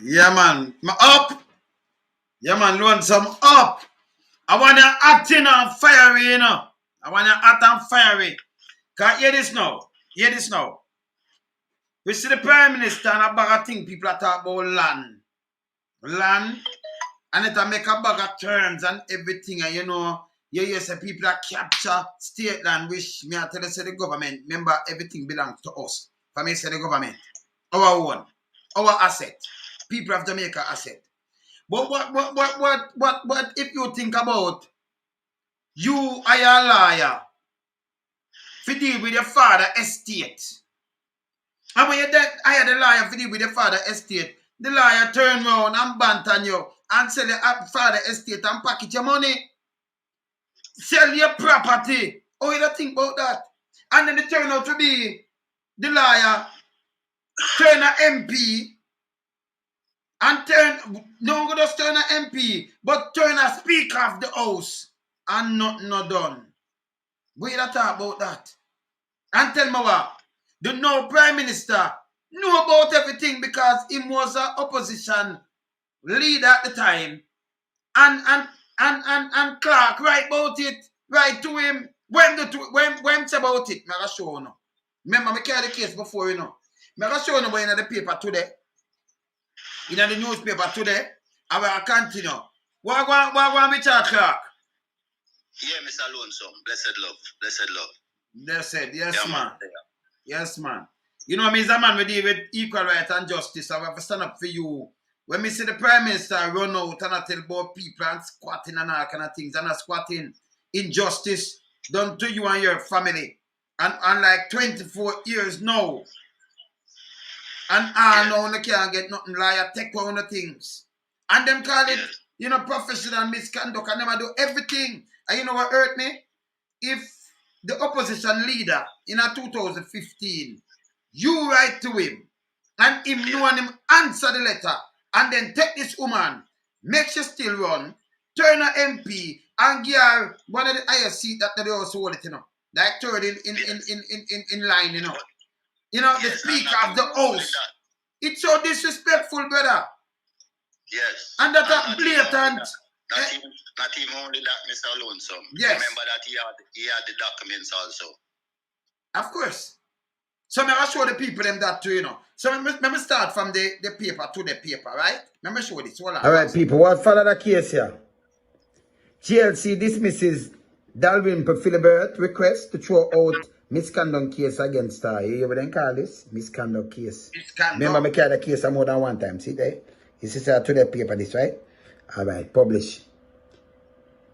Yeah, man. Up. Yeah, man. Learn some up. I want you acting on fiery, you know. I want you act on fiery. Can hear this now? Hear this now. We see the Prime Minister and a bag of things people are talking about land. Land. And it make a bag of terms and everything. And you know, you say people that capture state land, which me I tell you say the government, remember everything belongs to us. For me, say the government. Our own. Our asset. People of Jamaica asset. But what if you think about you are a lawyer to deal with your father estate? And when you hire the lawyer to deal with your father estate, the lawyer turn around and banter you and sell your father estate and package your money. Sell your property. Oh, you don't think about that? And then it turn out to be the lawyer turn a MP and don't just turn a MP, but turn a speaker of the house and nothing not done. We don't talk about that. And tell me what, the no Prime Minister know about everything because he was an opposition leader at the time. And Clarke write about it, write to him. When say about it, I'm show you. Remember, I carried the case before, you know. I'm show you in the paper today. In the newspaper today. I will continue. What we talk, Clarke? Yeah, Mr. Lonesome. Blessed love. Blessed love. Blessed, yes, yeah, man. Yes, man. You know, me as a man we deal with equal right and justice. I have to stand up for you. When me see the Prime Minister run out and I tell about people and squatting and all kind of things and squatting, injustice done to you and your family. And like 24 years now. And now they can't get nothing liar, take one of the things. And them call it, you know, professional misconduct and them do everything. And you know what hurt me? If the opposition leader in 2015, you write to him and him know and him answer the letter and then take this woman, make she still run, turn her MP and give her one of the highest seat that they also hold it, you know. Like third in line, you know. You know, the speaker of the house. It's so disrespectful, brother. Yes. And that's a blatant. Not even only that, Mr. Lonesome. Yes. Remember that he had the documents also. Of course. So let me show the people them that too, you know. So let me start from the paper to the paper, right? Let me show this. All right, people. What follow the case here? GLC dismisses Dalrymple Philibert request to throw out misconduct case against her. You hear what they call this? Misconduct case. Misconduct. Remember, I carried the case more than one time. See there? This is to the paper, this, right? All right, publish.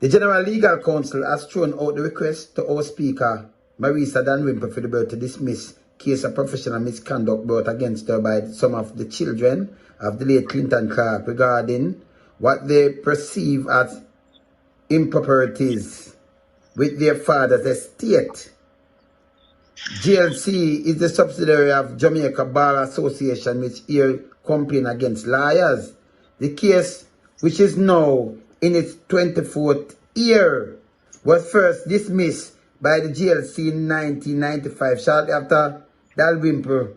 The General Legal Counsel has thrown out the request to our Speaker, Marisa Dalrymple Philibert, to dismiss case of professional misconduct brought against her by some of the children of the late Clinton Clarke regarding what they perceive as improprieties with their father's estate. GLC is the subsidiary of Jamaica Bar Association, which hear complaint against lawyers. The case, which is now in its 24th year, was first dismissed by the GLC in 1995, shortly after Dalrymple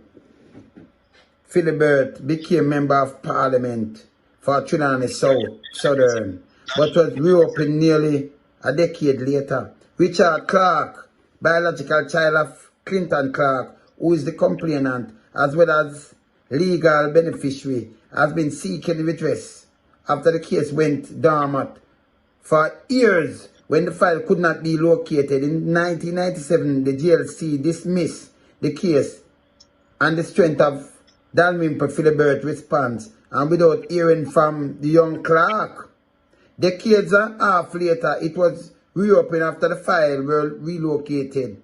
Philibert became Member of Parliament for Trinidad and Southern, but was reopened nearly a decade later. Richard Clarke, biological child of Clinton Clarke, who is the complainant as well as legal beneficiary, has been seeking redress after the case went dormant for years when the file could not be located. In 1997, the GLC dismissed the case on the strength of Dalrymple Philibert response and without hearing from the young Clarke. Decades and a half later, it was reopened after the file were relocated.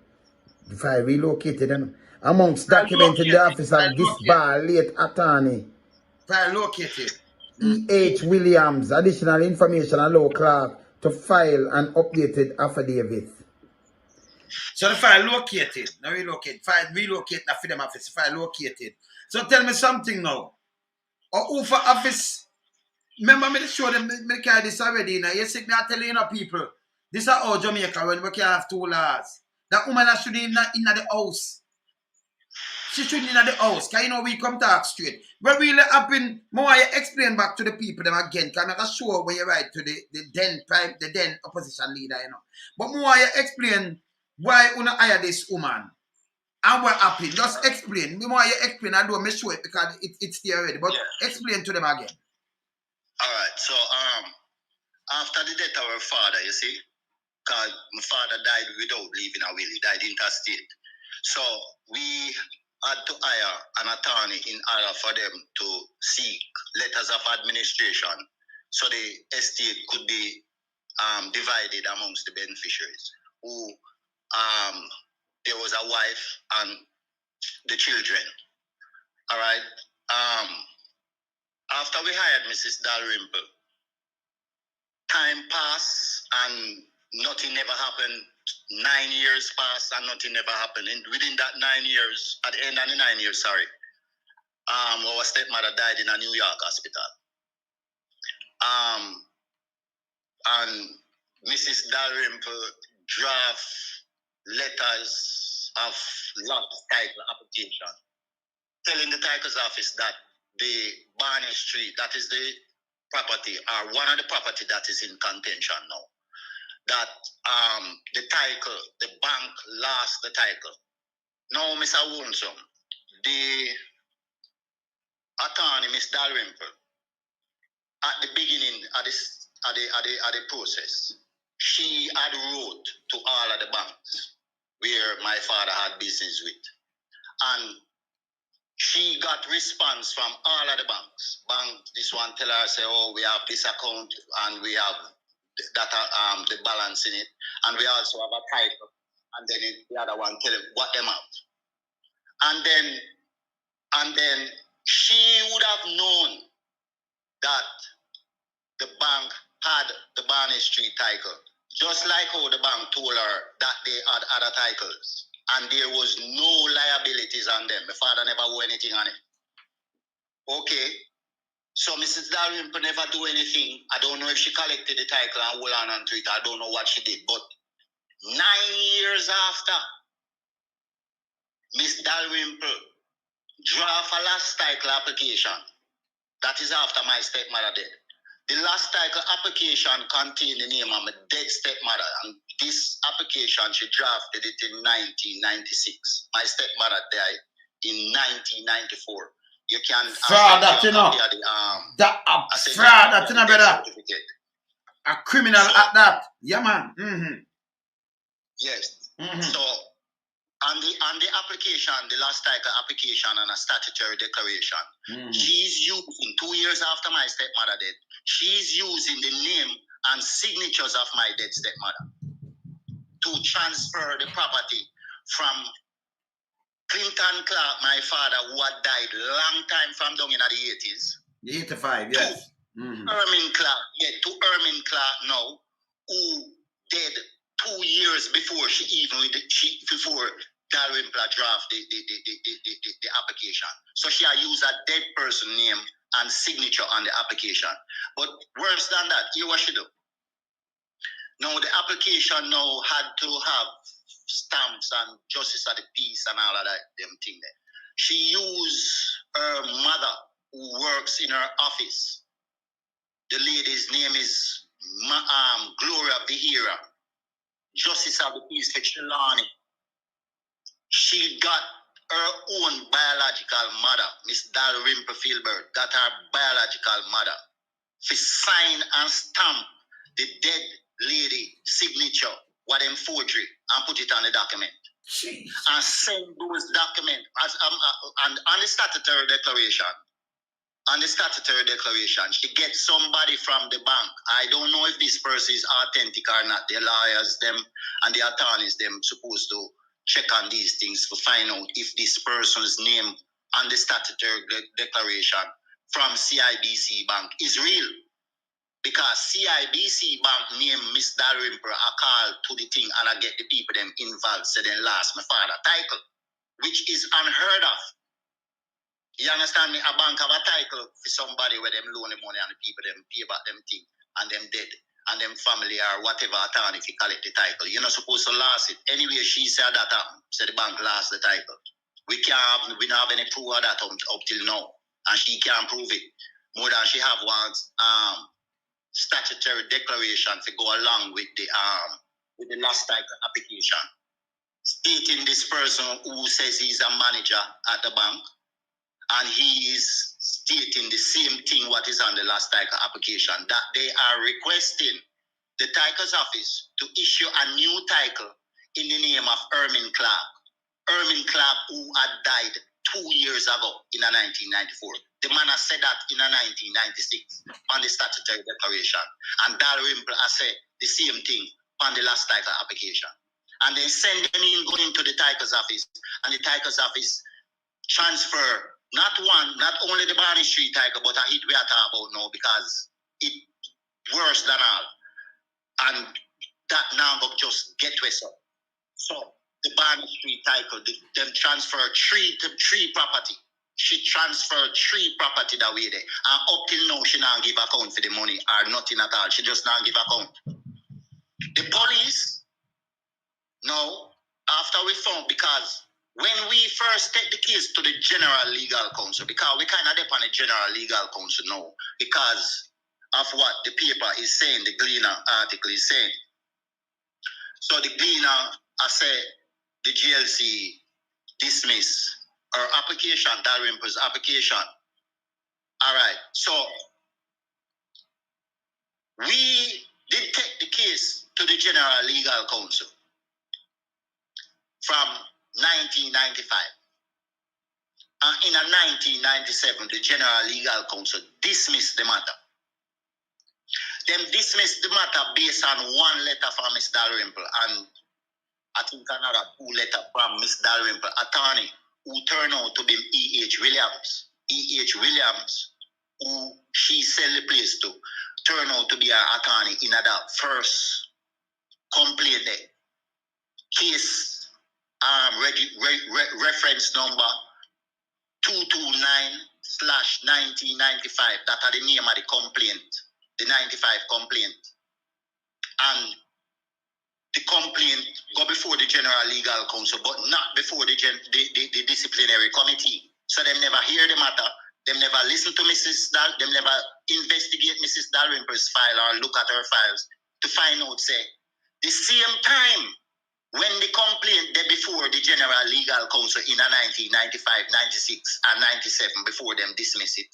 The file relocated amongst documents in the office of this bar late attorney. File located. E.H. Williams. Additional information allow Clarke to file an updated affidavit. So the file located. Now relocate. File relocate the freedom office. File located. So tell me something now. Or who for office? Remember me to show them me carry this already now. You see me I tell you know people. This is how Jamaica when we can have two laws. That woman that should in the house. She shouldn't in the house. Because you know we come talk straight. What really happened, more you explain back to the people them again. Because I'm not sure when you write to the then opposition leader, you know. But more you explain why you hire this woman. And what happened. Just explain. The more you explain, I don't make sure it because it's there already. But explain to them again. Alright, so after the death of our father, you see, because my father died without leaving a will, he died intestate. So we had to hire an attorney in order for them to seek letters of administration so the estate could be divided amongst the beneficiaries. Who there was a wife and the children. All right. After we hired Mrs. Dalrymple, time passed and nothing ever happened. 9 years passed and nothing ever happened. And within that 9 years, at the end of the 9 years, our stepmother died in a New York hospital. And Mrs. Dalrymple draft letters of lost title application, telling the titles office that the Barney Street, that is the property, or one of the property that is in contention now, that the title, the bank lost the title. Now, Mr. Woonsom, the attorney, Miss Dalrymple, at the beginning of the process, she had wrote to all of the banks where my father had business with. And she got response from all of the banks. This one tell her, say, oh, we have this account and we have that the balance in it. And we also have a title. And then the other one tell them what them have. And then she would have known that the bank had the Barney Street title, just like how the bank told her that they had other titles, and there was no liabilities on them. My father never owe anything on it. Okay, so Mrs. Dalrymple never do anything. I don't know if she collected the title and hold on to it. I don't know what she did, but 9 years after, Miss Dalrymple draft a last title application. That is after my stepmother died. The last title application contained the name of my dead stepmother, and this application, she drafted it in 1996. My stepmother died in 1994. You can fraud that, you know. Fraud that, you know, brother. A criminal at that. Yeah, man. Mm-hmm. Yes. Mm-hmm. So, on the application, the last title application and a statutory declaration, she's using, 2 years after my stepmother died, she's using the name and signatures of my dead stepmother to transfer the property from Clinton Clarke, my father, who had died long time from down in the 80s. The 85, yes. Ermin Clarke, to Ermin Clarke now, who dead 2 years before before Dalrymple draft the application. So she had used a dead person name and signature on the application. But worse than that, here's what she do. Now the application now had to have stamps and justice of the peace and all of that them thing there. She used her mother who works in her office. The lady's name is Gloria Vihira. Justice of the peace for Trelawney. She got her own biological mother, Miss Dalrymple Philibert, got her biological mother to sign and stamp the dead lady signature, what them forgery, and put it on the document. Jeez. And send those documents and on the statutory declaration. On the statutory declaration, she gets somebody from the bank. I don't know if this person is authentic or not. The lawyers, them, and the attorneys, them, supposed to check on these things to find out if this person's name on the statutory declaration from CIBC Bank is real. Because CIBC Bank named Miss Dalrymple a call to the thing and I get the people them involved so then last my father title, which is unheard of. You understand me? A bank have a title for somebody where them loan the money and the people them pay back them thing and them dead and them family or whatever attorney if you collect the title. You're not supposed to lose it. Anyway, she said that happened. So the bank lost the title. We don't have any proof of that up till now. And she can't prove it. More than she have one statutory declaration to go along with the last title application, stating this person who says he's a manager at the bank, and he is stating the same thing what is on the last title application, that they are requesting the title's office to issue a new title in the name of Ermin Clarke. Ermin Clarke, who had died 2 years ago in 1994. The man has said that in 1996 on the statutory declaration. And Dalrymple has said the same thing on the last title application. And then send them in, going to the title's office, and the title's office transfer not only the Barney Street title, but a hit we are talking about now, because it's worse than all. And that now just get to us up. So the Barney Street title, them transfer three property. She transferred 3 property that way there. And up till now, she not give account for the money or nothing at all. She just not give account. The police, no, after we found, because when we first take the case to the General Legal Counsel, because we kind of depend on the General Legal Counsel now, because of what the paper is saying, the Gleaner article is saying. So the Gleaner, I said, the GLC dismiss our application, Dalrymple's application. All right, so we did take the case to the General Legal Counsel from 1995. And in 1997, the General Legal Counsel dismissed the matter. Them dismissed the matter based on 1 letter from Ms. Dalrymple and I think another 2 letters from Ms. Dalrymple, attorney, who turned out to be E.H. Williams. E.H. Williams, who she sell the place to, turned out to be an attorney in that first complaint there. Case reference number 229/1995. That are the name of the complaint, the 95 complaint. And the complaint go before the General Legal Counsel, but not before the disciplinary committee. So them never hear the matter. Them never listen to Mrs. Dal. Them never investigate Mrs. Dalrymple's file or look at her files to find out, say, the same time when the complaint there before the General Legal Counsel in 1995, 96, and 97, before them dismiss it.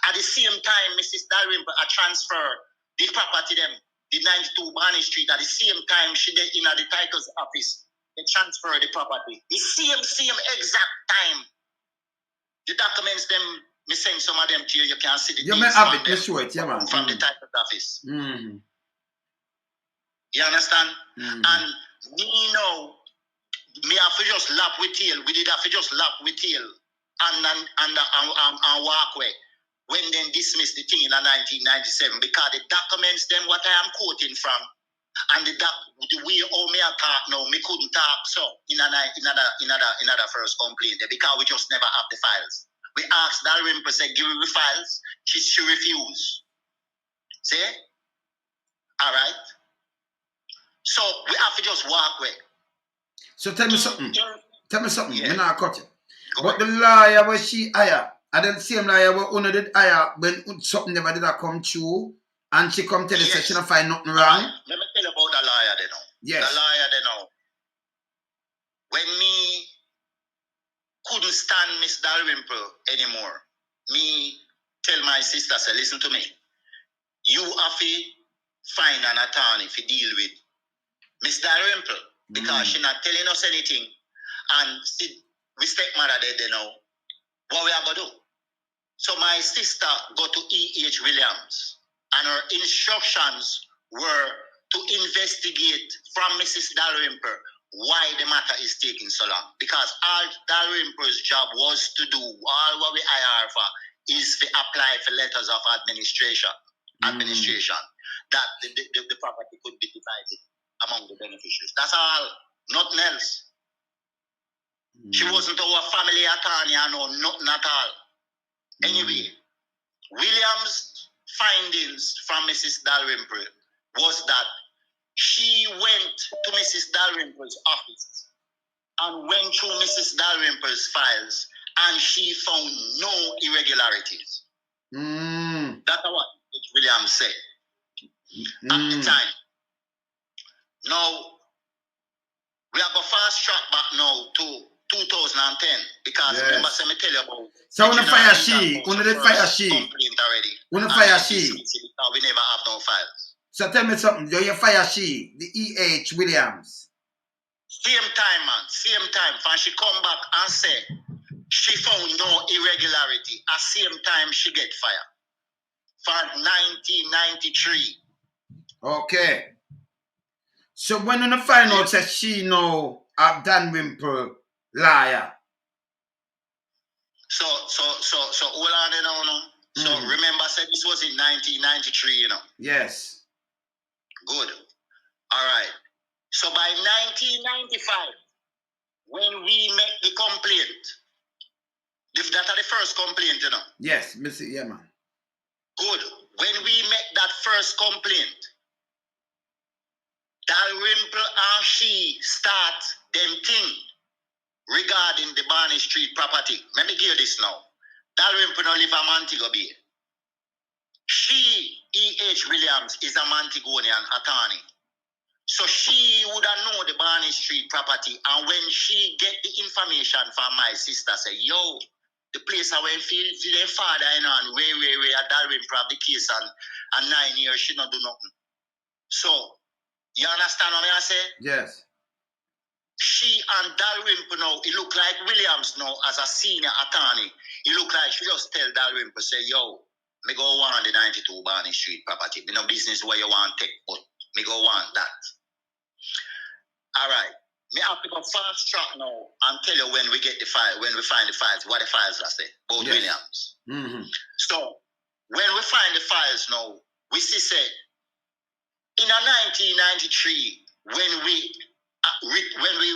At the same time, Mrs. Dalrymple transfer the property them, the 92 Barney Street, at the same time she did in the title's office, they transfer the property. The same exact time. The documents them, me send some of them to you, you can see the You may have it, let's show it, yeah, man. From the title's office. Mm. You understand? Mm. And me know, me have to just lap with tail. We did have to just lap with tail and walk away. When they dismissed the thing in 1997, because the documents them what I am quoting from, and the way how me I talk now, me couldn't talk so in another first complaint there, because we just never have the files. We asked Dalrymple, say, give me the files. She refused. See? All right. So we have to just walk away. So tell me something. Yeah. Me not cut you. Go But ahead. the lawyer was she hire, and then same lawyer was one did hire when something never did come true, and she come tell you say she don't find nothing wrong. Let me tell you about the lawyer they know. Yes. The lawyer they know. When me couldn't stand Miss Dalrymple anymore, me tell my sister, say, listen to me. You have to find an attorney to deal with Miss Dalrymple, because she not telling us anything. And we stepmother they know what we are going to do. So my sister go to E.H. Williams, and her instructions were to investigate from Mrs. Dalrymple why the matter is taking so long. Because all Dalrymple's job was to do, all what we hire for, is to apply for letters of administration, that the property could be divided among the beneficiaries. That's all, nothing else. She wasn't our family attorney, I know nothing at all. Anyway, Williams' findings from Mrs. Dalrymple was that she went to Mrs. Dalrymple's office and went through Mrs. Dalrymple's files, and she found no irregularities. That's what Williams said at the time. Now, we have a fast track back now to 2010 because remember, let me tell you about. So when the fire she, when the fire she, complaint already. When the fire she, because we never have no files. So tell me something. You fire she, the E.H. Williams. Same time, man. Same time. And she come back and say she found no irregularity. At same time she get fired. For 1993. Okay. So when on the find out says she know a Dalrymple liar. So hold on there now. So remember I said this was in 1993, you know. Yes. Good. All right. So by 1995, when we make the complaint, that are the first complaint, you know. Yes, Mr. Yeah, man. Good. When we make that first complaint, Dalrymple and she start them thing regarding the Barney Street property. Let me give you this now. Dalrymple no live a Montego Bay. She, E.H. Williams, is a Montegonian attorney. So she would have known the Barney Street property, and when she get the information from my sister, say, yo, the place I went feel their father, you know, and way, a Dalrymple have the case, and 9 years, she not do nothing. So, you understand what I say? Yes. She and Dalrymple now, it look like Williams now, as a senior attorney, it look like she just tell Dalrymple, say, yo, me go want the 92 Barney Street property. Me no business where you want to take, but me go want that. All right. Me have to go fast track now and tell you when we get the file, when we find the files, what the files are say, both Williams. So, when we find the files now, we see say, in a 1993, when we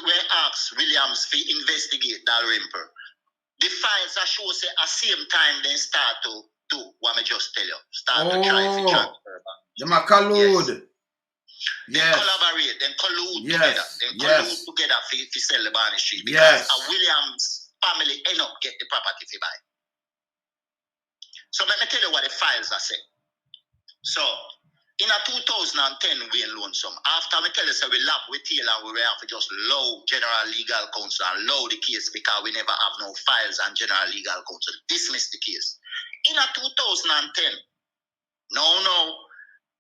were asked Williams to investigate Dalrymple, the files are show say at same time they start to do what I just tell you. Start to try to transfer back. The collude. Then collaborate, then collude together. Then collude together to sell the Barney Street. Because a Williams family end up get the property to buy. So let me tell you what the files are saying. So in a 2010 we in lonesome. After me tell you say we lap with Taylor, we have to just low general legal counsel and low the case because we never have no files and general legal counsel. Dismiss the case. In a 2010, no,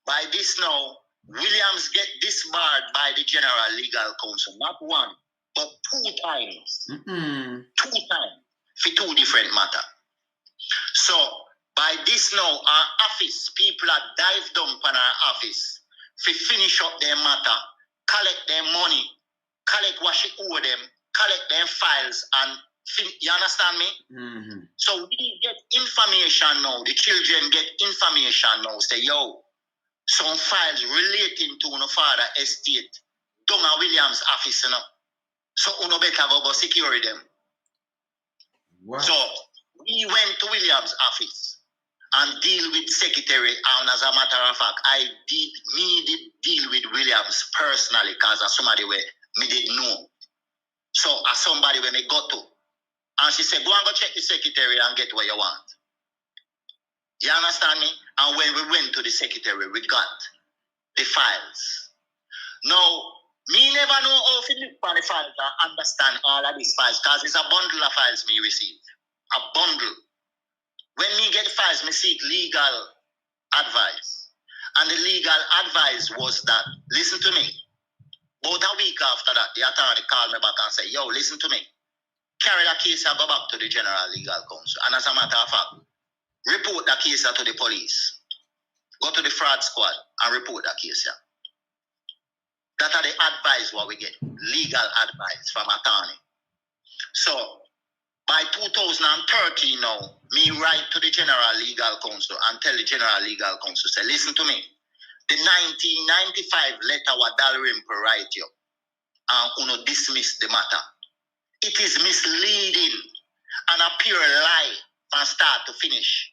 by this now, Williams get disbarred by the general legal counsel, not one, but 2 times. 2 times for 2 different matters. So by this now, our office, people are dive down on our office to finish up their matter, collect their money, collect what she owe them, collect their files, and you understand me? So we get information now, the children get information now, say, yo, some files relating to no father estate, down at Williams' office, you know. So uno better go secure them. Wow. So we went to Williams' office and deal with secretary, and as a matter of fact, I did deal with Williams personally because as somebody where me didn't know. So as somebody where me got to. And she said, go and go check the secretary and get what you want. You understand me? And when we went to the secretary, we got the files. Now, me never know how to look on the files and understand all of these files because it's a bundle of files me receive. A bundle. When me get files, me seek legal advice. And the legal advice was that, listen to me. About a week after that, the attorney called me back and said, yo, listen to me. Carry the case and go back to the general legal counsel. And as a matter of fact, report the case to the police. Go to the fraud squad and report the case. That are the advice what we get. Legal advice from attorney. So, by 2013 now, me write to the general legal counsel and tell the general legal counsel, say, listen to me. The 1995 letter what Dalrymple write you, and uno dismiss the matter. It is misleading and a pure lie from start to finish.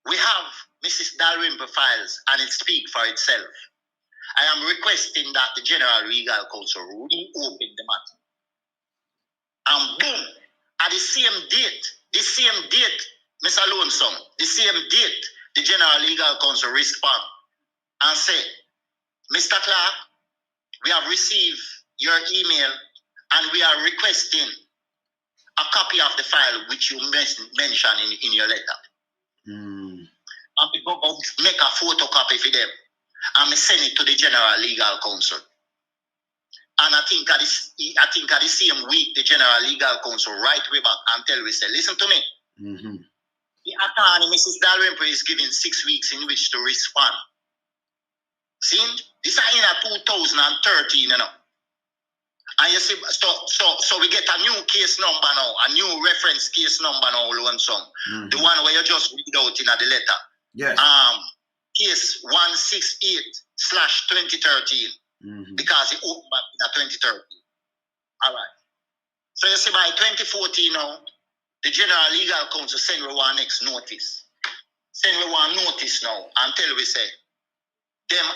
We have Mrs. Dalrymple files and it speaks for itself. I am requesting that the General Legal Counsel reopen the matter And boom, at the same date, Mr. Lonesome, the same date, the General Legal Counsel respond and say, Mr. Clarke, we have received your email and we are requesting a copy of the file which you mentioned in your letter. And we go make a photocopy for them and we send it to the General Legal Counsel. And I think at the same week, the General Legal Counsel write way back and tell we say, listen to me. The attorney, Mrs. Dalrymple, is given 6 weeks in which to respond. See? This is in 2013, you know. And you see, so we get a new case number now, a new reference case number now, Lonesome. The one where you just read out in the letter. Yes. Case 168/2013. Because it opened back in 2013. All right. So you see, by 2014 now, the General Legal Counsel send we one next notice. Send we one notice now and tell we say, them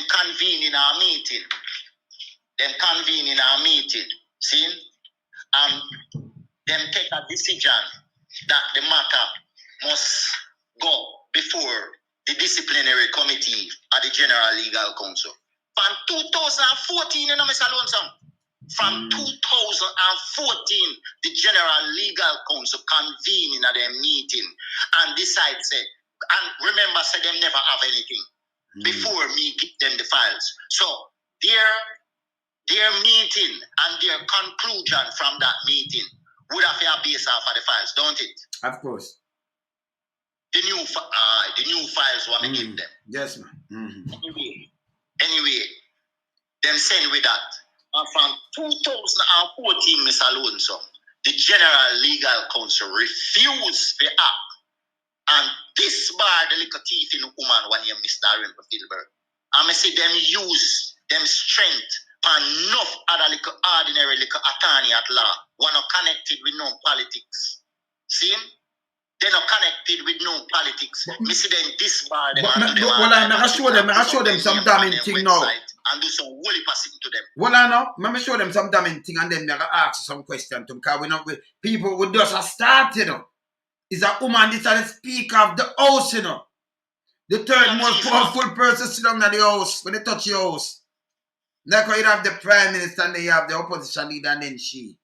convene in our meeting. See? And them take a decision that the matter must go before the disciplinary committee at the General Legal Counsel. From 2014, you know, Mr. Lonesome. From 2014, the General Legal Counsel convene in their meeting and decide, say, and remember, say, them never have anything before me give them the files. So their meeting and their conclusion from that meeting would have a base off of the files, don't it? Of course. The new files want to give them. Yes, man. Anyway, them send with that. And from 2014, Mr. Lonesome, the General Legal Counsel refused to act and disbarred the little thief in the woman when you Mr. Dalrymple Philibert. And I say them use them strength and enough other little ordinary little attorney at law, one not connected with no politics. See? They're not connected with no politics. Me see them disbar them. I show them some damning thing now. And do some holy passing to them. Well, I know. Let me show them some damning thing and then they'll ask some question to them. Because we know people would just start, you know. Is a woman, this is the speaker of the house, you know. The third most powerful person sit down in the house when they touch your house. Like how you have the prime minister and then you have the opposition leader and then she.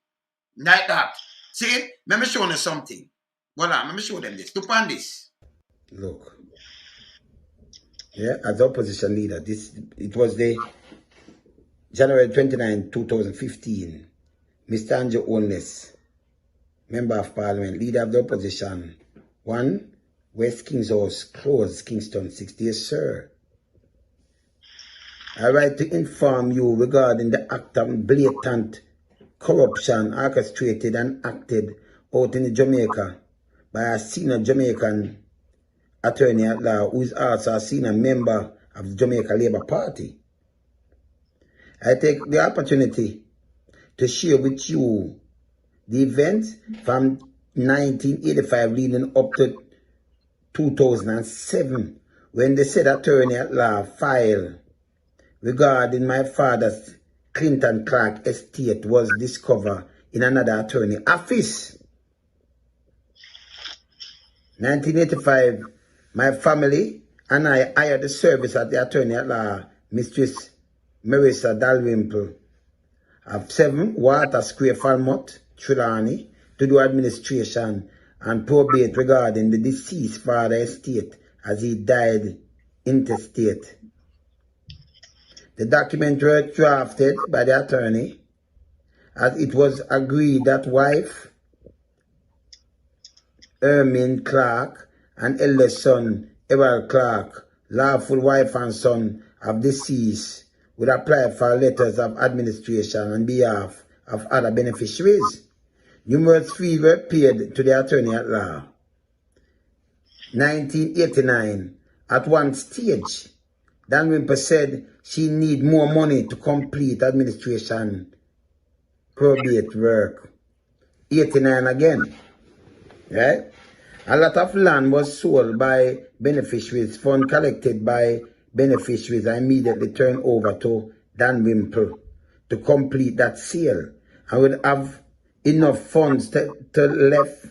Like that. See? Let me show them something. Voila, let me show them this. Look on this. Look. Yeah, as the opposition leader, it was the January 29, 2015. Mr. Andrew Onless, Member of Parliament, Leader of the Opposition. 1, West King's House, Close, Kingston, 6 days, sir. I write to inform you regarding the act of blatant corruption orchestrated and acted out in Jamaica by a senior Jamaican attorney at law who is also a senior member of the Jamaica Labour Party. I take the opportunity to share with you the events from 1985 leading up to 2007 when the said attorney at law filed regarding my father's Clinton Clarke estate was discovered in another attorney office. 1985, my family and I hired the service at the attorney at law, Mistress Marissa Dalrymple, of 7 Water Square, Falmouth, Trelawney, to do administration and probate regarding the deceased father's estate as he died intestate. The document was drafted by the attorney as it was agreed that wife Ermine Clarke and eldest son Errol Clarke, lawful wife and son of deceased, would apply for letters of administration on behalf of other beneficiaries. Numerous fees were paid to the attorney at law. 1989, at one stage, Dalrymple said she need more money to complete administration probate work. 89 again, right? A lot of land was sold by beneficiaries. Funds collected by beneficiaries are immediately turned over to Dalrymple to complete that sale. I would have enough funds to left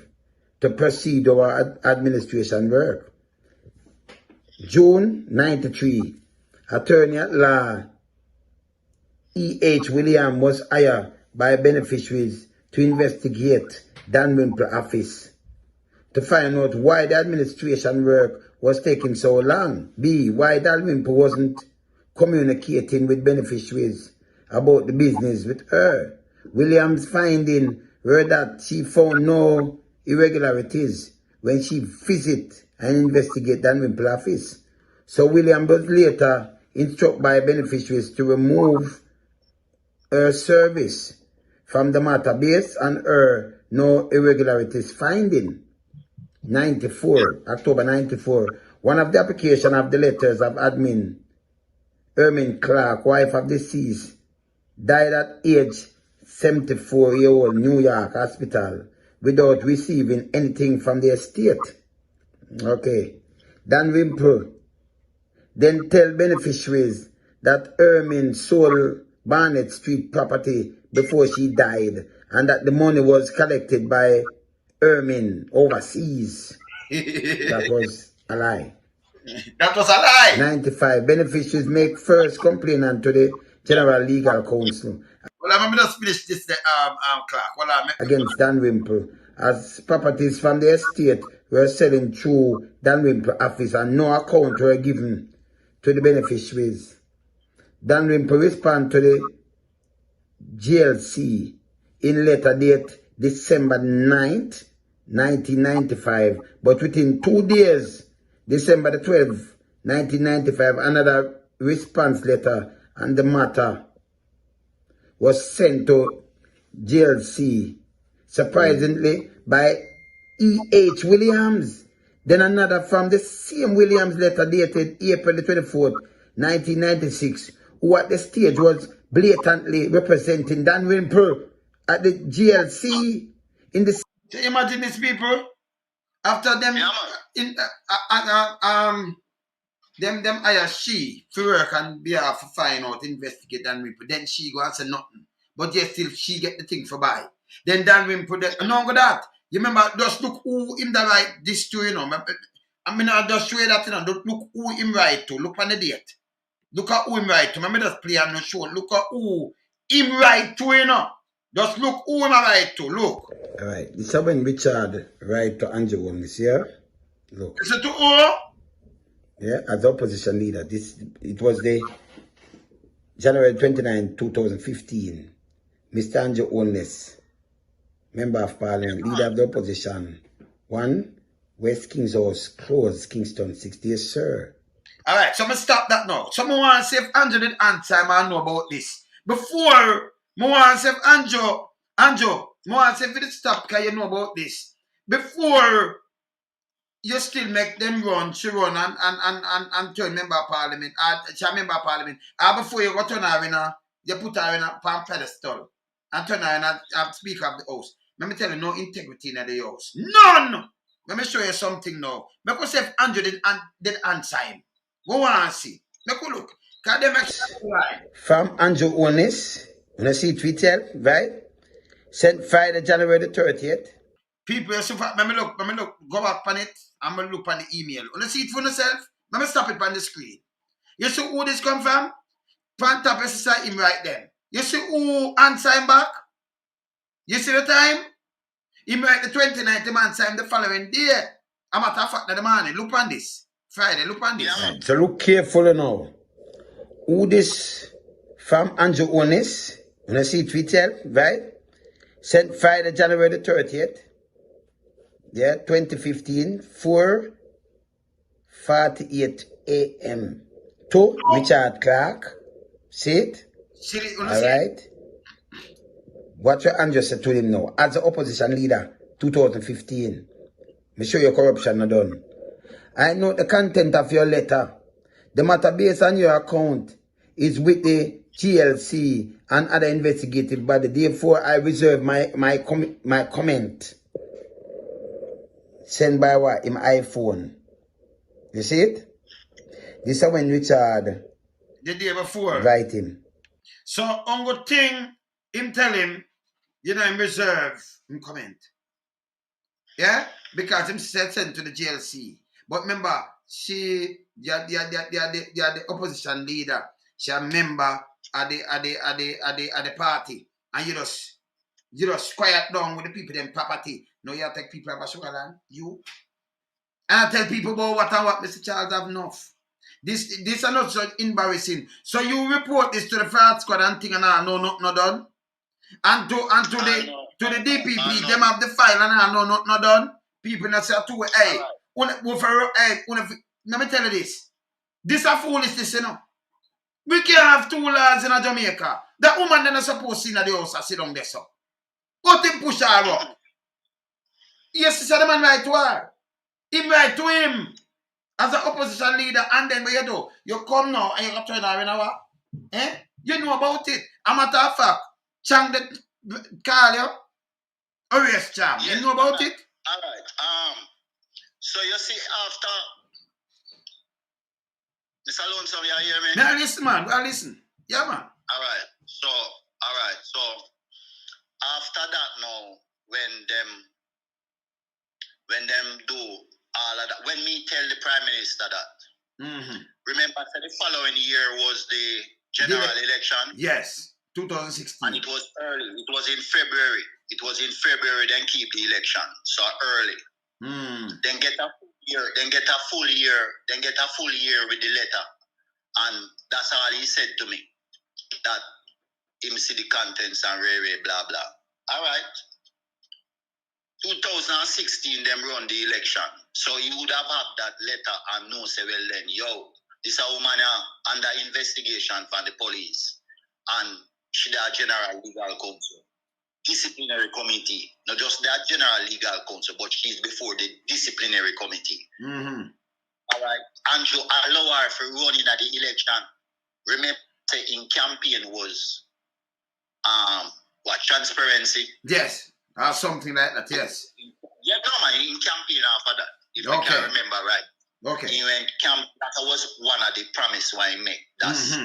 to proceed our administration work. June 93, attorney at law E.H. William was hired by beneficiaries to investigate Dalrymple office to find out why the administration work was taking so long. B. Why Dalrymple wasn't communicating with beneficiaries about the business with her. Williams' finding were that she found no irregularities when she visited and investigated Dalrymple office. So Williams was later instructed by beneficiaries to remove her service from the matter based on her no irregularities finding. 94, October 94, one of the application of the letters of admin Clarke, wife of deceased, died at age 74-year-old New York hospital without receiving anything from the estate. Okay. Dalrymple then tell beneficiaries that Ermin sold Barnett Street property before she died and that the money was collected by Ermin overseas. That was a lie. That was a lie. 95. Beneficiaries make first complaint to the General Legal Counsel Well, I'm just finish this, Clarke. Well, against Dalrymple as properties from the estate were selling through Dalrymple office and no account were given to the beneficiaries. Dalrymple responded to the GLC in letter date December 9th, 1995, but within 2 days, December the 12th, 1995, another response letter on the matter was sent to GLC, surprisingly, by E.H. Williams. Then another from the same Williams letter dated April the 24th, 1996, who at the stage was blatantly representing Dalrymple at the GLC in the... So imagine these people, after them, them hire she to work on behalf of find out, investigate Dalrymple. Then she go and say nothing. But yet still she get the thing for buy. Then Dalrymple, no go that. You remember, just look who him that write this to, you know. I mean, I just show you that, you know. Look who him write to. Look on the date. Look at who him write to. Remember, just play on the show. Look at who him write to, you know. Just look who him write to. Look. All right. This is when Richard write to Andrew on this year. Look. Is it to who? Yeah, as opposition leader. It was the January 29, 2015. Mr. Andrew Onless, Member of Parliament, Leader of the Opposition. 1, West King's House, Close, Kingston, 6 days, sir. All right, so I'm going to stop that now. Someone want to say if Andrew did answer, I know about this. Before, I want to say if Andrew, I want to say if it stop, because you know about this. Before you still make them run, she run and turn Member of Parliament, she a Member of Parliament. Before you go turn her in you put her in a pedestal and turn her in a Speaker of the House. Let me tell you, no integrity in the House. None! Let me show you something now. Because if Andrew did answer him, go and see. Look, look. Can they make right? From Andrew Onless, when I see Twitter, right? Sent Friday, January the 30th. People, let me look, go back on it. I'm going to look on the email. When you see it for yourself, let me stop it on the screen. You see who this come from? Pan top, you see him right there. You see who answer him back? You see the time? Him write the 29th, the man time the following day. A matter of fact, the morning. Look on this. Friday, look on this. Yeah. So look carefully now. Who this from Andrew Onless, when I see Twitter, right? Sent Friday, January the 30th. Yeah, 2015, 4:48 a.m. to Richard Clarke. See it? All right. What your Andrew said to him now, as the opposition leader, 2015. Me show your corruption not done. I know the content of your letter. The matter based on your account is with the GLC and other investigative body. Therefore, I reserve my comment. Sent by what? In my iPhone. You see it? This is when Richard the day before write him. So on good thing, him tell him You know, him reserve him comment. Yeah? Because him said sent to the GLC. But remember, the opposition leader. She a member of the party. And you just quiet down with the people them property. No, you take people of sugar land. You. And I tell people about what and what, Mr. Charles, have enough. This is not so embarrassing. So you report this to the fraud squad and thing and all, no, not done. And to the DPP, them have the file and all, no, not done. People that say to hey, let me tell you this. This is foolishness, you know. We can't have two laws in Jamaica. That woman then is supposed to sit in the house and sit down there, so. What him push her up? Yes, he said the man right to her. He right to him. As an opposition leader, and then what you do? You come now and you go turn her in our. Eh? You know about it. A matter of fact, Chang the call you. Arrest Chang. Yes, You know about it? Alright. So you see after Mr. Lonesome, you hear me? Now listen, man. Well, listen. Yeah, man. Alright. So after that now, when them do all of that, when me tell the Prime Minister that, remember the following year was the general election? Yes, 2016. And it was early. It was in February. Then keep the election. So early. Then get a full year. Then get a full year with the letter. And that's all he said to me. That him see the contents and blah blah. All right. 2016, them run the election. So he would have had that letter and know, say, well then, this a woman under investigation from the police. And she the general legal counsel. Disciplinary committee. Not just that general legal counsel, but she's before the disciplinary committee. All right. And you allow her for running at the election. Remember, say in campaign was transparency. Yes. Or something like that, yes. Yeah, no man, in campaign after that. If I can remember right. Okay. He went camp, that was one of the promise why he made. That's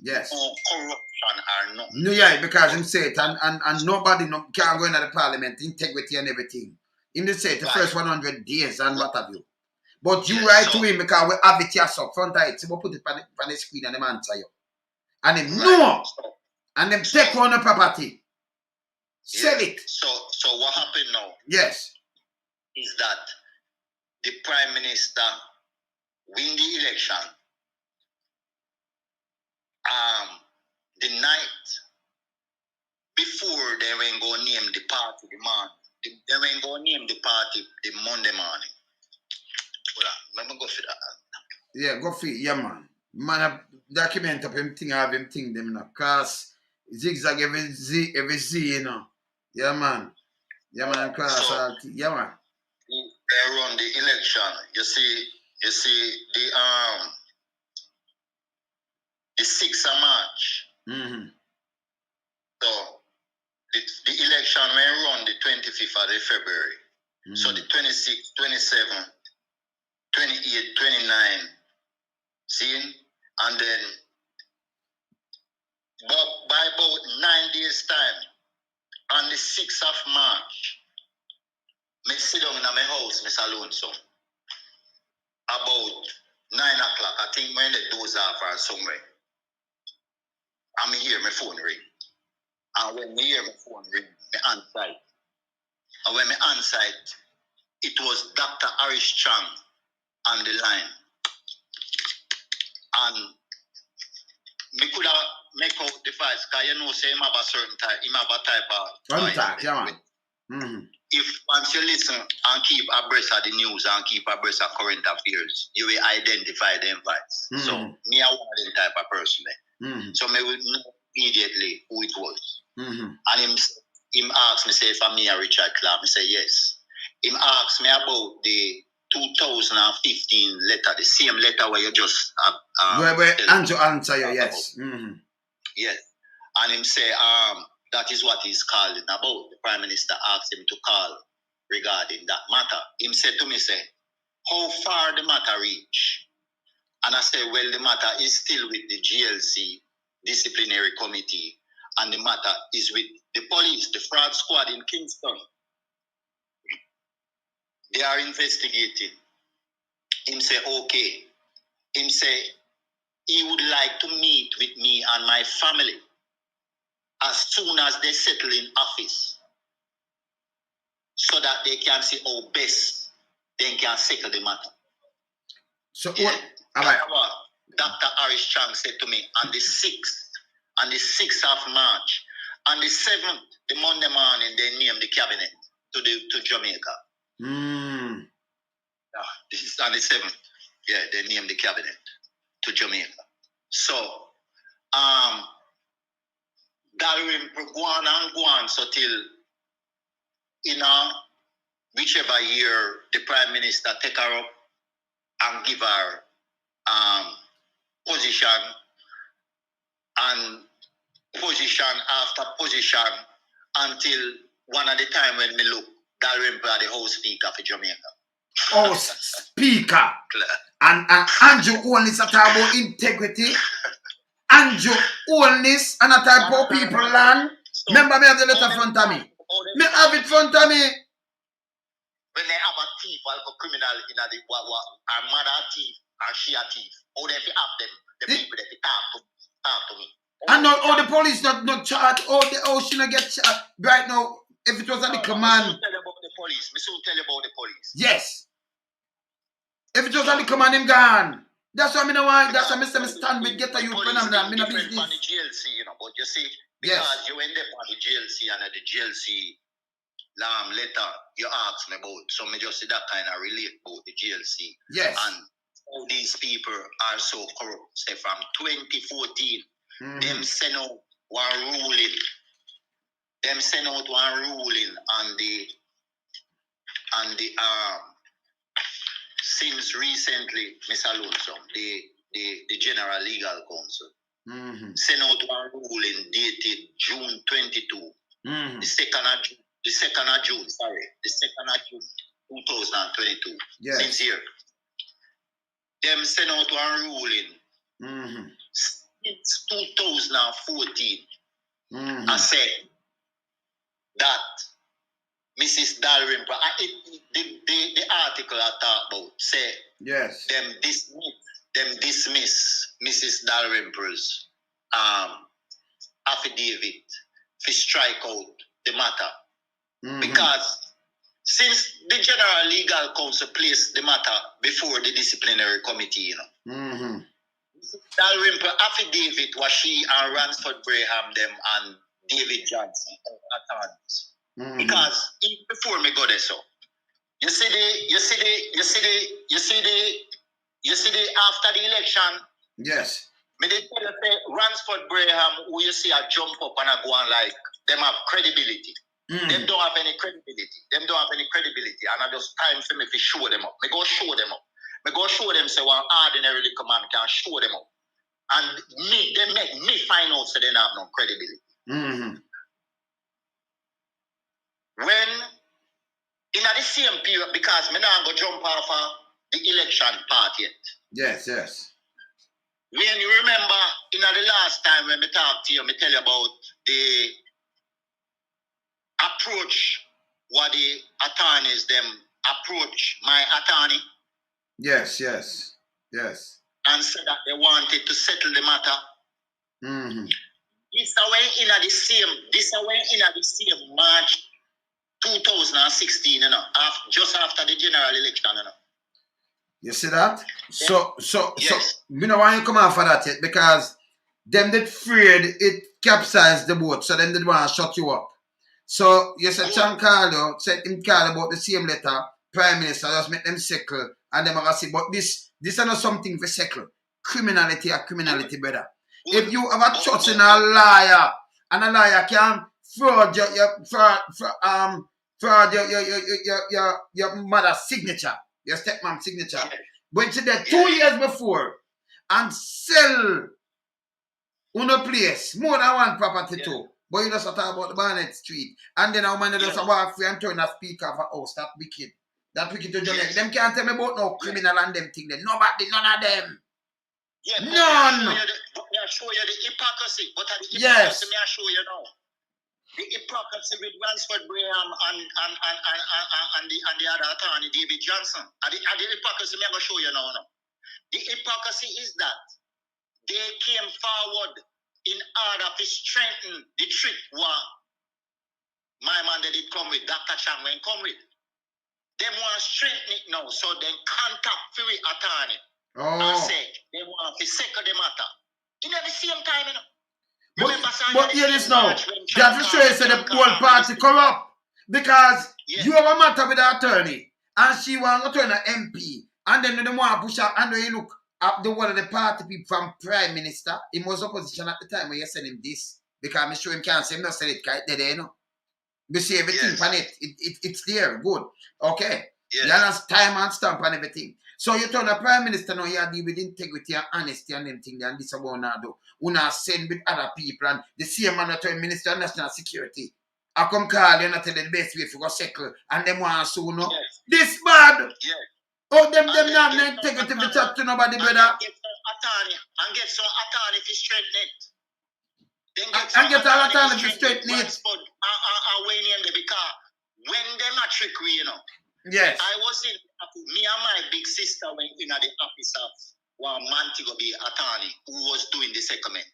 yes. No corruption or no. No, yeah, because him say it and nobody can go into the parliament, integrity and everything. Him say it the first 100 days and what have you. But you write to him because we have it here so front of it. So we put it on the screen and them answer you. And him no. And them take on the property. Sell it. So what happened now? Yes. Is that the Prime Minister win the election. The night before they were going to name the party the man. They were going to name the party the Monday morning. Hold on, let me go for that. Yeah, go for it, yeah man. Man have document up him thing, have him thing them now. Cause zigzag every Z, you know. Yeah man. Yeah man, class yeah man. They run the election. You see the 6th of March. So the election went run the 25th of February. So the 26th, 27th, 28th, 29th, see? And then by about 9 days time, on the 6th of March, I sit down in my house, Mr. Lonesome. About 9 o'clock, I think when the doors are or somewhere. And I hear my phone ring. And when I hear my phone ring, I answer it. And when I answer it, it was Dr. Arish Chang on the line. And me could have make out the voice, because you know, say him have a certain type, him have a type of voice. Yeah, man. If once you listen and keep abreast of the news and keep abreast of current affairs, you will identify them voice. So me a one type of person there. So me will know immediately who it was. And him asked me, say, if I'm me a Richard Clarke, I say yes. Him asked me about the 2015 letter, the same letter where you just where answer you, yes. Yes. And him say, that is what he's calling about. The Prime Minister asked him to call regarding that matter. Him said to me, say, how far the matter reach? And I say, well, the matter is still with the GLC disciplinary committee, and the matter is with the police, the fraud squad in Kingston, they are investigating. Him say, okay. Him say, he would like to meet with me and my family as soon as they settle in office, so that they can see how best they can settle the matter. So Yeah. all right. What Dr. Harris Chang said to me on the 6th of March. On the 7th, the Monday morning, they named the cabinet to Jamaica. This is on the 7th. Yeah, they named the cabinet to Jamaica. So, Dalrymple go on so till, whichever year the Prime Minister take her up and give her position and position after position until one of the time when me look, Dalrymple are the House Speaker for Jamaica. House Speaker. And Andrew Holness a talk about integrity. Andrew Holness and a type of people land. So, remember me have the letter front of me. Me have it front of me. When they have a thief or a criminal in the a mother a thief and she a thief, how they have them, the people that talk to me. And now all the police not charged, all she not get charged right now. If it was at the command. Me soon tell you about the police. Me soon tell you about the police. Yes. If it was at the command, him gone. That's why I know why. That's why I stand with get a youth phenomenon. Me no business. On the GLC, but you see, because you end up on the GLC and at the GLC letter you asked me about, so me just see that kind of relate about the GLC. Yes. And all these people are so corrupt. Say from 2014, them send out one ruling. Them send out one ruling on the since recently, Ms. Alonso, the General Legal Council, sent out one ruling dated June 22, the 2nd of June, 2022, yes. since here. Them sent out one ruling since 2014. I said that Mrs. Dalrymple, the article I talk about, say yes. them dismiss Mrs. Dalrymple's affidavit to strike out the matter. Because since the General Legal Council placed the matter before the disciplinary committee, Dalrymple affidavit was she and Ransford Braham them and David Johnson attorneys. Because even before me go there, so you see the after the election. Yes. Me they tell you say Ransford Braham, who you see a jump up and a go on like them have credibility. Them don't have any credibility. And I just time for me to show them up. Me go show them up. Me go show them say one ordinary little man can show them up. And they make me find out so they don't have no credibility. When in the same period, because me now go jump off the election part yet. Yes, yes. When you remember in the last time when me talked to you, me tell you about the approach what the attorneys them approach my attorney. Yes. And said that they wanted to settle the matter. This away in the same March 2016, just after the general election, You see that? Yeah. So Yes. me no want you come out for that yet because them did afraid it capsized the boat, so them did want to shut you up. So you said Chan Carlo said him call about the same letter, Prime Minister just make them settle and them are say, but this is not something for settle. Criminality are criminality, brother. If you have a trust in a liar and a liar can fraud your mother's signature, your stepmom's signature. When she did 2 years before and sell on a place, more than one property too. But you just talk about the Barnett Street. And then our man just walk free and turn a speaker of a house. That wicked. That wicked to Jamaica. Them can't tell me about no criminal and them thing. Nobody, none of them. Yeah, none. May I show you the hypocrisy. But the hypocrisy, may I show you now. The hypocrisy with Ransford Graham and the other attorney, David Johnson. And the hypocrisy, I'm going to show you now. The hypocrisy is that they came forward in order to strengthen the trick what my man that did come with, Dr. Chang when come with. They want to strengthen it now, so they contact the attorney and say they want to settle the matter. In at the same time, you know. But hear this now. That is to say the whole party corrupt. Because you have a matter with the attorney and she want to turn an MP and then they want to push out and you look at the one of the party people from Prime Minister. He was opposition at the time when you send him this. Because I'm sure him can't say him not send it right there, you know. You see everything on it. It's there. Good. Okay. Yes. You understand time and stamp and everything. So you turn the Prime Minister now, you deal with integrity and honesty and them things, and this is what you do. You not send with other people, and the same man that turn Minister of National Security. I come call you and tell the best way to go settle, and them want to know. Yes. This bad. Yes. Oh, them not integrity to talk to nobody, brother. And get some attorney to straighten it. And get all attorney to straighten it. Because when them are trickery, you know. Yes. I was in, me and my big sister went in at the office of one Montego Bay attorney who was doing the settlement.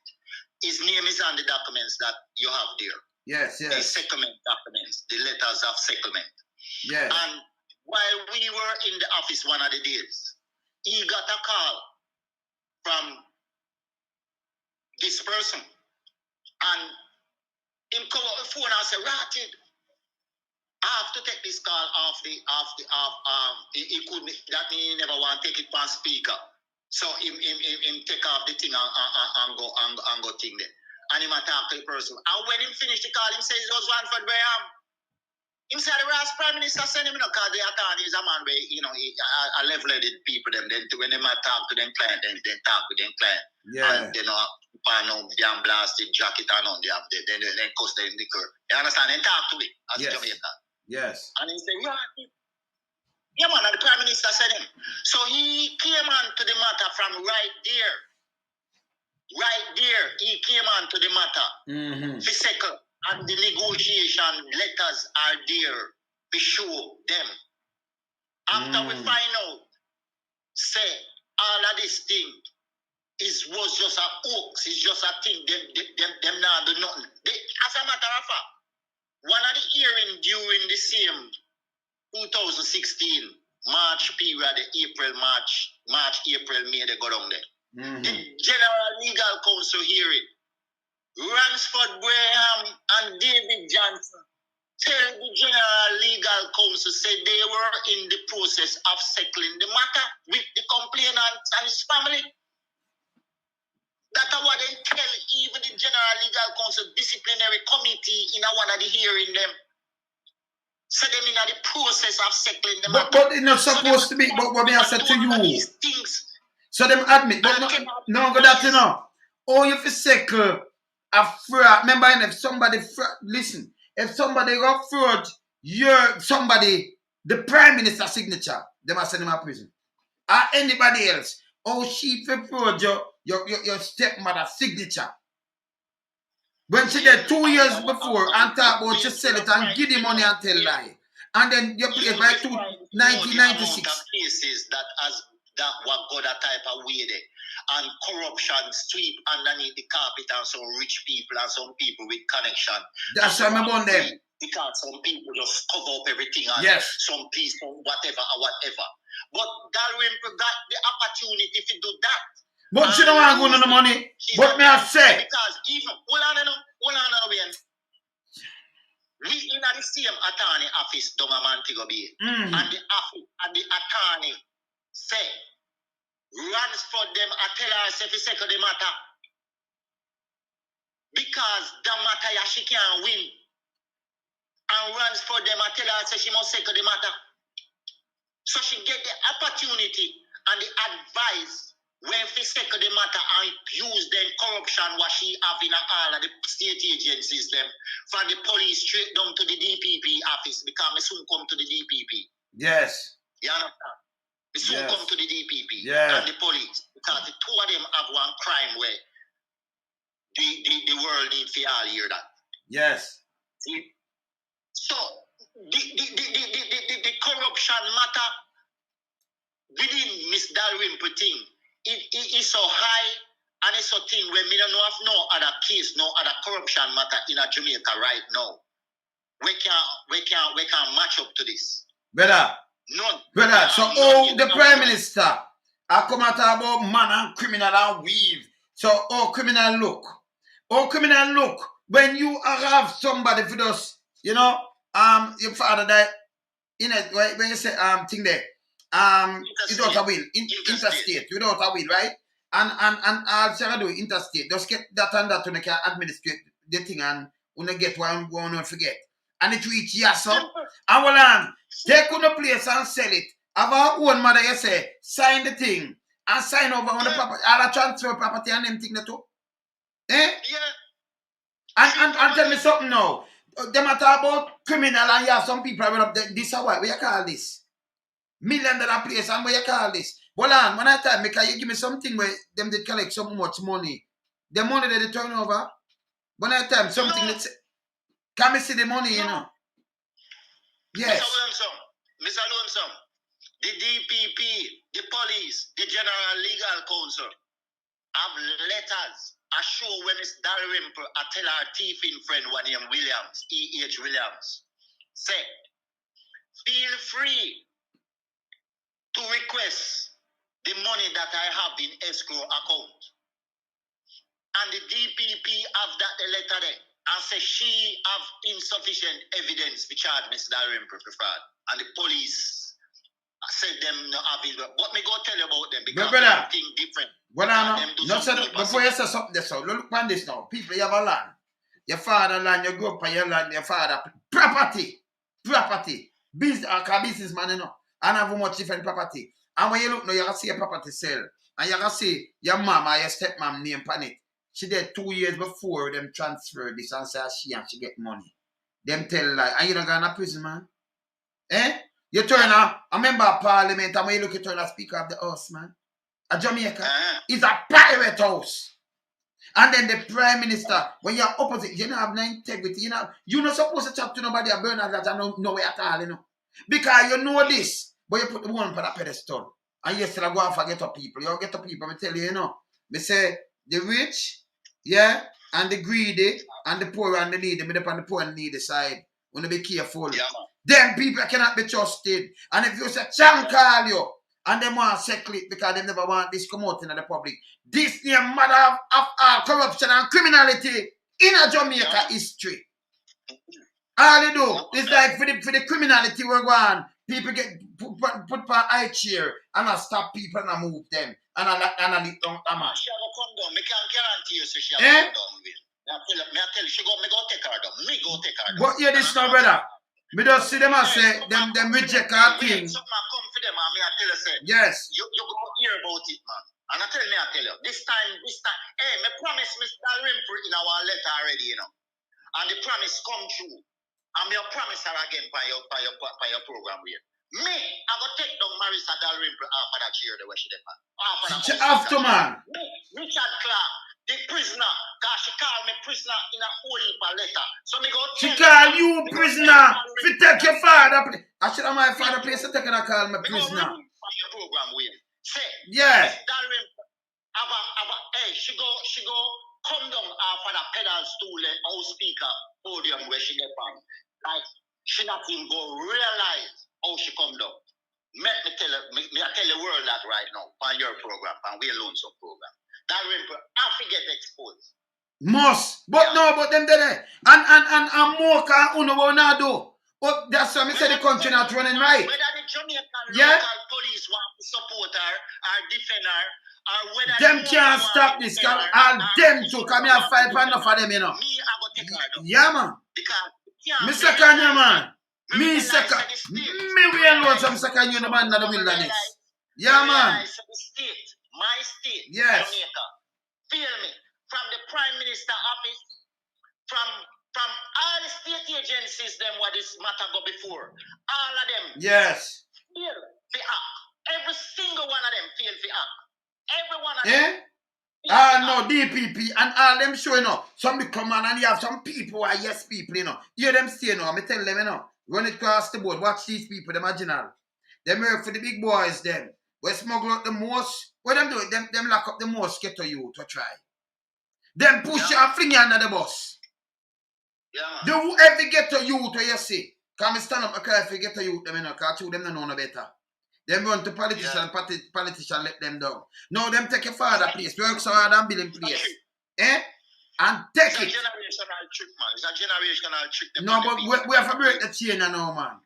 His name is on the documents that you have there. Yes, yes. The settlement documents, the letters of settlement. Yes. And while we were in the office one of the days, he got a call from this person. And him called the phone and said, Ratted, I have to take this call he couldn't, that he never want to take it on speaker. So him take off the thing and go thing there. And him attack the person. And when him finish the call, him says it was Ransford Graham. Him said the last Prime Minister send him, because the attorney is a man where, a level-headed people them. Then when they talk to them client, then talk with them client. Yeah. And they know damn blasted jacket and on them. Then cost them the curve. You understand? Then talk to it as Jamaica. Yes. And he said, yeah, man, and the Prime Minister said him. So he came on to the matter from right there. Right there, he came on to the matter. Mm-hmm. Physical. And the negotiation letters are there to show them. After we find out, say, all of this thing was just a hoax. It's just a thing. Them now do nothing. As a matter of fact, one of the hearings during the same 2016 March period, March, April, May, they go down there. Mm-hmm. The General Legal Counsel hearing, Ransford Graham and David Johnson tell the General Legal Counsel said they were in the process of settling the matter with the complainant and his family. That's what they tell even the General Legal Counsel disciplinary committee in one of the hearing them. So them in the process of settling the matter. But it's not supposed to be, but what I said to you. So them admit, but no, that you know. Oh, if you settle a fraud, remember if somebody listen, if somebody got fraud, the Prime Minister signature, they must send him to prison. Or anybody else. Oh, she fraud your stepmother signature. When she did 2 years before and talk about she sell it and give the money and tell lie. And then you play by 1996. Cases that go that type of way there. And corruption sweep underneath the carpet and some rich people and some people with connection. That's what I'm on them. Because some people just cover up everything and some people whatever. But Dalrymple got the opportunity to do that. But she don't want to go on the money. What may I say? Because even, hold on, we in the same attorney office down at Montego Bay. And the attorney say, Ransford them a tell her if he settle the matter. Because the matter she can't win. And Ransford them a tell her she must settle the matter. So she get the opportunity and the advice when she settle the matter and use them corruption what she have in all of the state agencies them from the police straight down to the DPP office because I soon come to the DPP. Yes. You understand? We soon come to the DPP and the police because the two of them have one crime where the world needs to all hear that. Yes. See? So the corruption matter within Miss Dalrymple thing, it is so high and it's a thing where me don't know of no other case, no other corruption matter in a Jamaica right now. We can match up to this. Brother. None. Brother, so the Prime Minister, I come out about man and criminal and weave. So criminal look. Criminal look. When you have somebody for us, you know, your father died, you know, when you say thing there, without a will, interstate, without a will, right? And all you do interstate, just get that and that when you can administrate the thing and when you get one won't forget. And it reach yes, so and well, take on the place and sell it. Have our own mother, you say, sign the thing and sign over on the property, all the transfer property and them thing that too. Eh? Yeah. And tell me something now. Them are talk about criminal and you have some people running up this or what you call this? $1 million place and what you call this? Hold on, when I time, because you give me something where them they collect so much money. The money that they turn over. When I time something let's can we see the money, you know? Yes. Mr. Lonesome, the DPP, the police, the General Legal Counsel have letters. I show when Miss Dalrymple, I tell her thieving friend one name Williams, E.H. Williams, say, feel free to request the money that I have in escrow account. And the DPP have that letter there and say she have insufficient evidence to charge Miss Dalrymple for fraud. And the police said them no available. But me go tell you about them because something different. Well, before you say something, so look on this now. People, you have a land. Your father land, you grow up on your land, your father property. Businessman, you know. And have much different property. And when you look now, you can see your property sell. And you can see your mama, your stepmom name on it. She did 2 years before them transfer this and say she get money. Them tell like, and you don't go to prison, man. Eh? You turn a member of parliament and when you look at a speaker of the house, man. A Jamaica is a pirate house. And then the prime minister, when you're opposite, you don't have no integrity. You're not supposed to talk to nobody a burner that you know way at all, you know. Because you know this, but you put the one for the pedestal. And you still go and forget to people. You get to people, I tell you, you know. Me say, the rich, yeah, and the greedy, and the poor and the needy. Me depend on the poor and needy side. Want to be careful. Yeah, them people cannot be trusted. And if you say, Chan call you, and they want to settle it because they never want this come out in the public. This is a matter of corruption and criminality in a Jamaica history. All they do is like for the criminality we're going, people get put on high chair and I stop people and I move them. And I leave down a man. She will come down. I can guarantee you she will come down. I tell you, she go take her down. Me go take her down. But yeah, this now, brother. Me just see them and say, them reject our thing. Something come for them and me I tell you, say, yes. You go hear about it, man. And I tell you, this time, hey, me promise Miss Dalrymple in our letter already, you know. And the promise come true. And me promise her again by your program here. Me, I go take down Marissa Dalrymple after that chair the way she did, man. After man. Me, Richard Clarke, the prisoner, because she called me prisoner in a whole heap of letter. So me go she call you prisoner. If you take your father, I should have my father place to take and I call me prisoner. Your program here. Say, yeah. Miss Dalrymple, hey, she go come down after the pedal stool and house speaker podium where she get on. Like, she not even go realize how she come down. I tell the world that right now on your program, and we alone some program. Dalrymple, I forget exposed. Must, but yeah. No, but them there. And more can uno wanna do. But that's why I say the country not running right. Whether the Jamaican local police want to support her or defend her, or whether them can't stop this. All them too. Come here, fight for enough of them, you know. Me, I go take her down. Yeah, man. Because me second you, man. Me second. Me we alone some second you the man in the wilderness. Yeah, man. The state, my state, yes. Jamaica. Feel me? From the Prime Minister office, from all the state agencies, them what this matter go before. All of them. Yes. Feel the act. Every single one of them feel the act. Every one of them. No, DPP and all them show, you know. Some come on and you have some people who are yes people, you know. Hear them say, you know, I tell them, you know, run it across the board, watch these people, them original. Them work for the big boys, them. We smuggle out the most, what them do, them lock up the most ghetto youth to try. Them push you and fling you under the bus. Yeah, Do every ghetto youth where you see. Come stand up and cry for ghetto youth, them, you know, because them don't know no better. Them run to politician, politician let them down. No, them take your father place, work so hard and building place. And take it. It's a generational trick, man. It's a generational trick. No, but we have to break the chain now, man.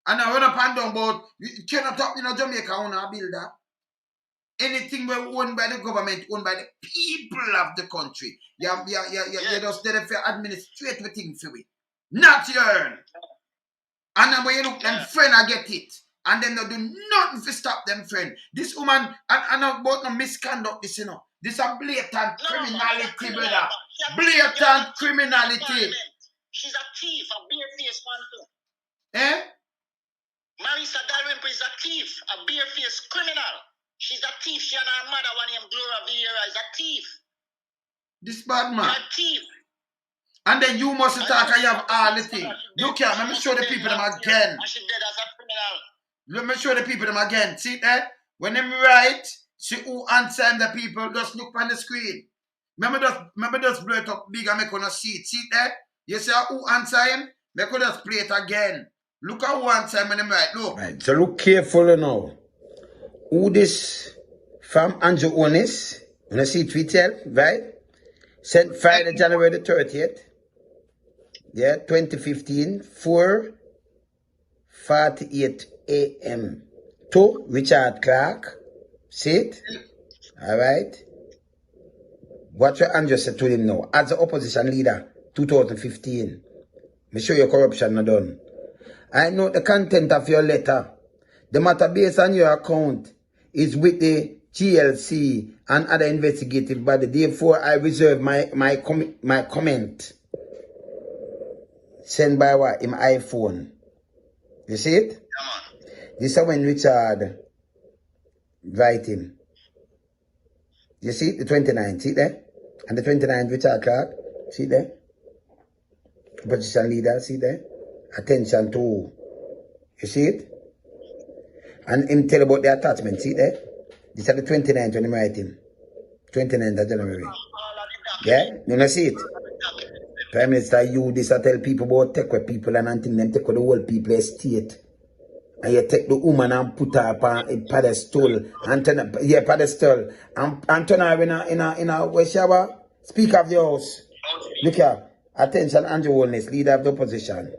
And I run up and down, but you cannot talk in Jamaica on a builder. Anything we owned by the government, owned by the people of the country. You just there to administrate the thing for it. Not your own. And then when you look, them friend, I get it. And then they do nothing to stop them, friend. This woman, and about no misconduct, this, you know. This is a blatant criminality, brother. Blatant criminality. She's a thief, a bare-faced man too. Marisa Dalrymple is a thief, a bare-faced criminal. She's a thief. She and her mother, one named Gloria Vieira, is a thief. This bad man. A thief. And then you must talk and you have all the things. Look here, let me show the people them again. And she dead as a criminal. Let me show the people them again. See there? When them write, see who answer the people, just look on the screen. Remember just blow it up big and make on a seat. See there? You see who answer him? Make just play it again. Look at who answer him when them write. Look. Right, so look carefully now. Who this from Andrew Onis? You see it tell, right? Sent Friday, January the 30th. Yeah, 2015, 4:48 a.m. to Richard Clarke. See it? All right. What your Andrew said to him now. As the opposition leader, 2015. Me show you corruption not done. I know the content of your letter. The matter based on your account is with the GLC and other investigative body. Therefore, I reserve my comment. Sent by what? In my iPhone. You see it? Come on. This is when Richard writing. You see the 29th, see there? And the 29th, Richard Clarke, see there? Opposition leader, see there? Attention to, you see it? And him tell about the attachment, see there? This is the 29th when I'm writing. 29th of January. Yeah? You know see it? Prime Minister, you this I tell people about take with people and until them take with the whole people estate. And you take the woman and put her up on a pedestal and turn pedestal and turn her in a shower. Speak of the house. Look here. Attention, Andrew Holness, leader of the opposition.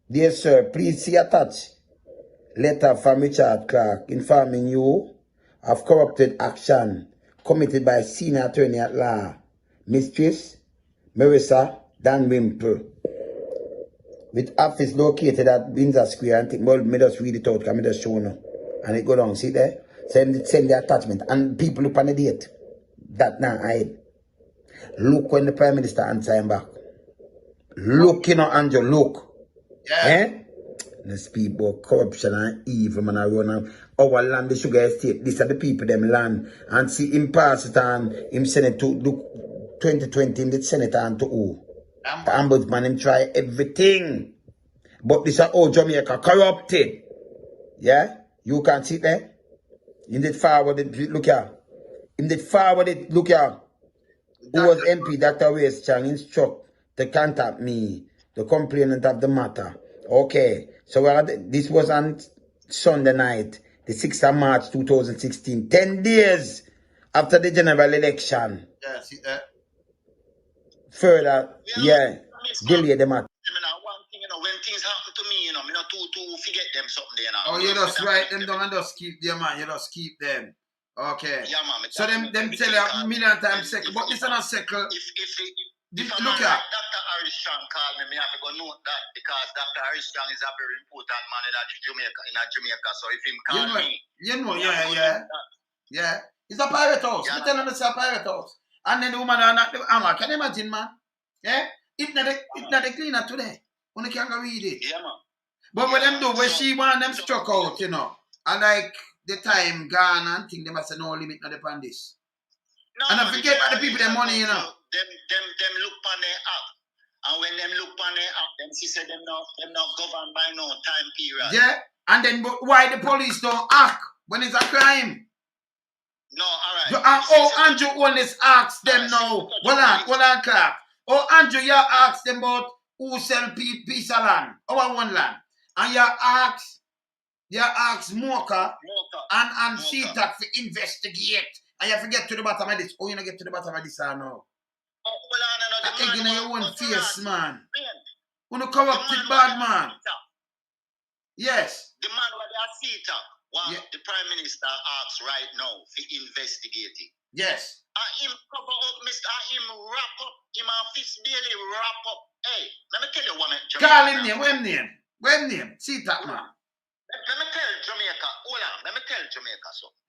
Dear sir, please see attached letter from Richard Clarke informing you of corrupted action committed by senior attorney at law, Mistress Marisa Dalrymple, with office located at Windsor Square. And think, well, me just read it out, because me just show you. And it go down, see there? Send the attachment. And people look on the date. That now hide. Look when the Prime Minister answer him back. Look, you know, Andrew, look. Yeah. Let's speak about corruption and evil, man. I run our land, the sugar estate. These are the people, them land. And see him pass it and him send it to, look, 2020, him did send it on to who? The ombudsman, him try everything. But this is how Jamaica corrupted. Yeah? You can see there? Him did forward it, look here. Him did forward it, look here. Who was MP, Dr. Waste Chang, instruct to contact me, the complainant of the matter. Okay, so this was on Sunday night, the 6th of March 2016, 10 days after the general election. Yeah, see that? Further, delay the matter. One thing, when things happen to me, me not to forget them something there now. Oh, you just write them down and just keep them, man. You just keep them. Okay. Yeah, man. So them tell you a million times second, but this is not second. If Look Dr. at. Harris Strong called me, I have to go note that because Dr. Harris Strong is a very important man in Jamaica. So if him call me, yeah. It's a pirate house. Yeah. You tell them it's a pirate house. And then the woman are not the hammer. Can you imagine, man? Yeah? It's not the cleaner today. When you can't go read it. yeah, man. But what them do, when she want them struck out, you know, and like the time gone and think they must say no limit on the this. And I forget about the people that money, you know. Them look on their app. And when them look on their app, them she said them not governed by no time period. Yeah. And then but why the police don't act when it's a crime? No, alright. Andrew always asks them now. Hold on, Clarke. Andrew, you ask them about who sell piece of land, our one land. And you ask Mocha and CTAC to investigate. And you have to get to the bottom of this. You don't get to the bottom of this now. You're in your own face, man. You don't corrupt it, bad man. Yes. The man with the CTAC, the Prime Minister asks right now to investigate it. Yes. Him cover up, Mr. Him wrap up, him and Fitz Bailey wrap up. Hey, let me tell you what call him name. Where name? CTAC, man. Let me tell Jamaica, hold on, let me tell Jamaica something.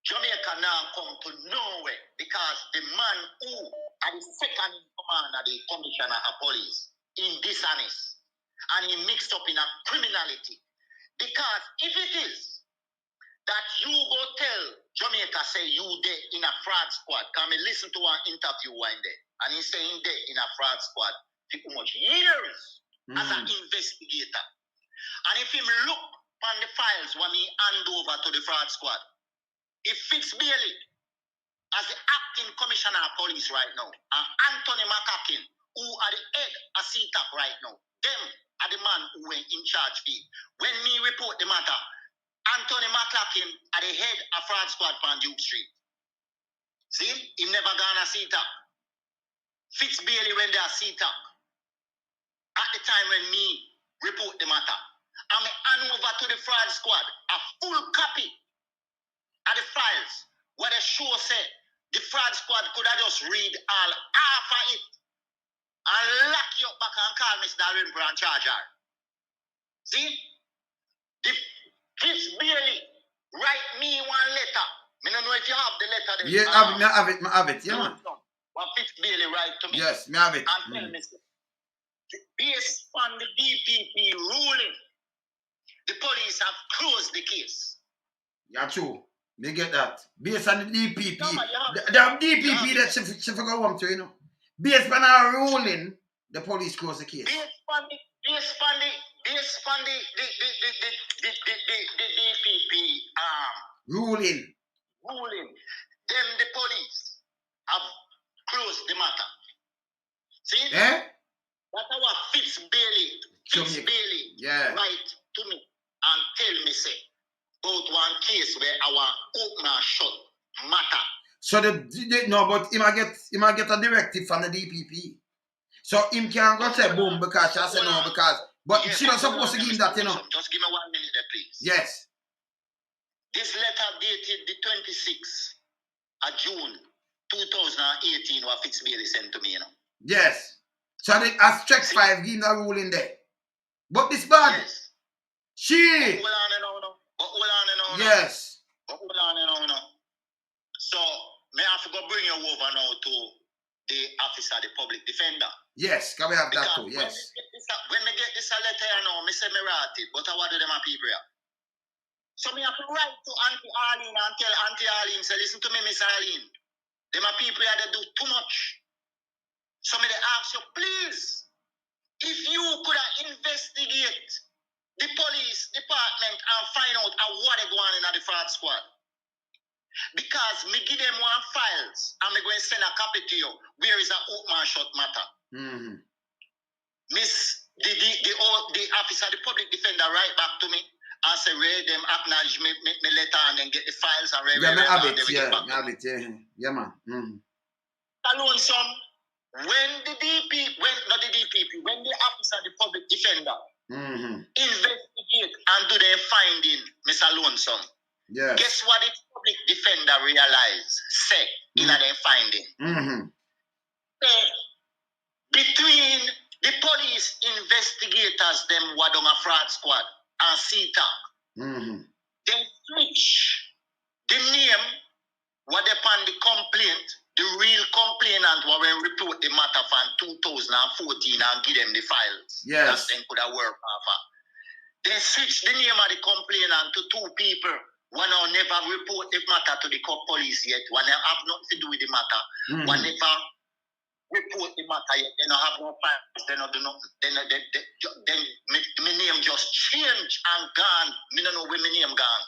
Jamaica now come to nowhere because the man who are the second in command of the commissioner of police in dishonest and he mixed up in a criminality. Because if it is that you go tell Jamaica say you there in a fraud squad, come and listen to one interview one day, and he's saying there in a fraud squad for much years as an investigator. And if him look on the files when he hand over to the fraud squad, if Fitz Bailey as the acting commissioner of police right now, and Anthony McCacken, who are the head of CTAC right now, them are the man who were in charge of it. When me report the matter, Anthony McCacken are the head of fraud squad on Duke Street. See? He never gone to CTAC. Fitz Bailey went there CTAC. At the time when me report the matter, I'm hand over to the fraud squad a full copy of the files where the show said the fraud squad could have just read all half of it and lock you up back and call Mr. Dalrymple and charge her. See? The Fitz Bailey write me one letter. I don't know if you have the letter there. Yeah, I have it. Yeah, man. What Fitz Bailey write to me. Yes, I have it. And tell me, based on the DPP ruling, the police have closed the case. Yeah, true. Me get that. Based on the DPP. The DPP that she forgot one to, you know. Based on our ruling, the police closed the case. Based on the DPP ruling. Then the police have closed the matter. See? Eh? That's our Fitz Bailey write to me and tell me say about one case where our open and shut matter. So but he might get a directive from the DPP. So him can't go say boom because she said no because but she not supposed to give him that, you know. Just give me 1 minute there, please. Yes. This letter dated the 26th of June 2018 what Fitz Bailey sent to me, you know. Yes. So I check 5 give him a ruling there. But this bad. Yes. She. Hold on. Yes. So may I have to go bring you over now to the officer, the public defender. Yes, can we have that too? Yes. When me get this letter, you know, me say me write it, but I want to do them a people here. So me have to write to Auntie Arlene and tell Auntie Arlene, say, listen to me, Miss Arlene. Them a people here that do too much. So me they ask you, please, if you could investigate the police department and find out what they go on in the fraud squad. Because me give them one files and me going to send a copy to you where is a open and shut matter. Miss the officer, the public defender write back to me and say read them, acknowledge me letter and then get the files and read them. Yeah, man. Alone some when the officer, the public defender investigate and do their finding, Mr. Lonesome. Yes. Guess what the public defender realized? Say in their finding. Between the police investigators, them were on a fraud squad and CTAC, they switch the name what upon the complaint, the real complainant will report the matter from 2014 and give them the files. Yes. That then could have worked over. They switch the name of the complainant to 2 people One never report the matter to the police yet. One have nothing to do with the matter. One never report the matter yet. They don't have no files. They don't do nothing. Then my name just changed and gone. Me don't know where my name gone.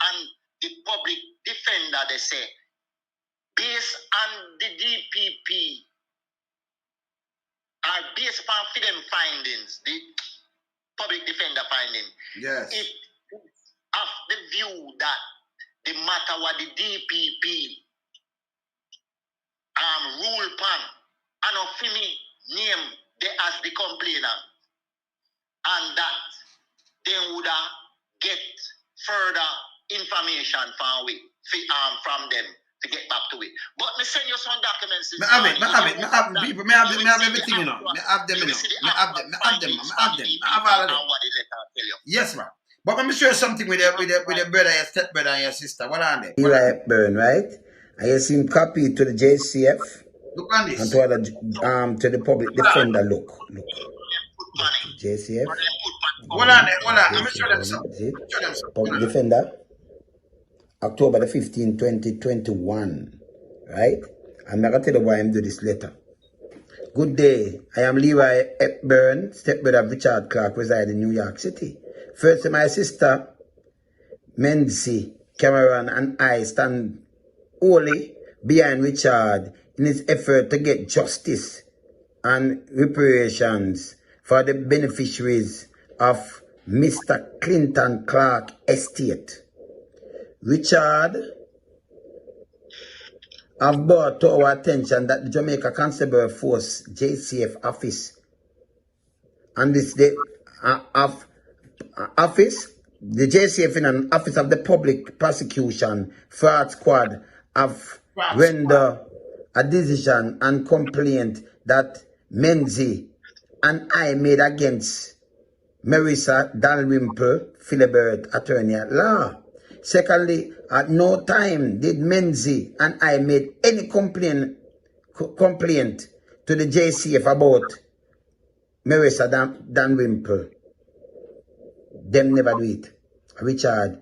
And the public defender, they say, based on the DPP, are based upon them findings, the public defender finding. Yes. It of the view that the matter what the DPP rule pan and of me name they as the complainant, and that they would get further information from them to get back to it. But me send you some documents. Me have people. Me have everything, you know. Me have them, you know. Me have them. Me have all of them. Yes, man. But let me show you something with your brother, your stepbrother, and your sister. What are they? Eli Hepburn, right? I have seen copy to the JCF. Look on this. And to the public defender. Look. JCF. Hold on. Let me show them something. Public defender. October the 15th, 2021. Right? I'm not going to tell you why I'm doing this letter. Good day. I am Levi Hepburn, stepbrother of Richard Clarke, reside in New York City. First, my sister, Menzi, Cameron, and I stand wholly behind Richard in his effort to get justice and reparations for the beneficiaries of Mr. Clinton Clarke estate. Richard have brought to our attention that the Jamaica Constable Force JCF office and this day office, the JCF in an office of the public prosecution fraud squad have rendered a decision and complaint that Menzi and I made against Marissa Dalrymple Philibert, attorney at law. Secondly, at no time did Menzi and I made any complaint to the JCF about Marissa Dalrymple. Them never do it. Richard.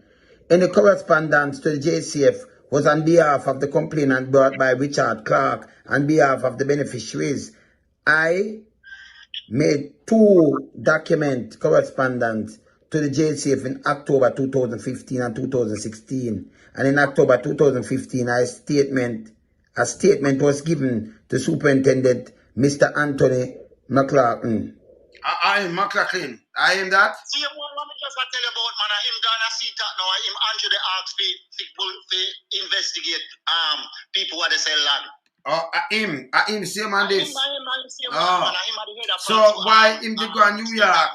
Any correspondence to the JCF was on behalf of the complainant brought by Richard Clarke on behalf of the beneficiaries. I made 2 document correspondence to the JCF in October 2015 and 2016. And in October 2015, a statement was given to Superintendent Mr. Anthony McLaughlin. I am McLaughlin. I am that. See, what me just tell you about, man, him gonna see that now, him Andrew the ask to investigate people what they sell land. Him same on this. So why him to go to New York?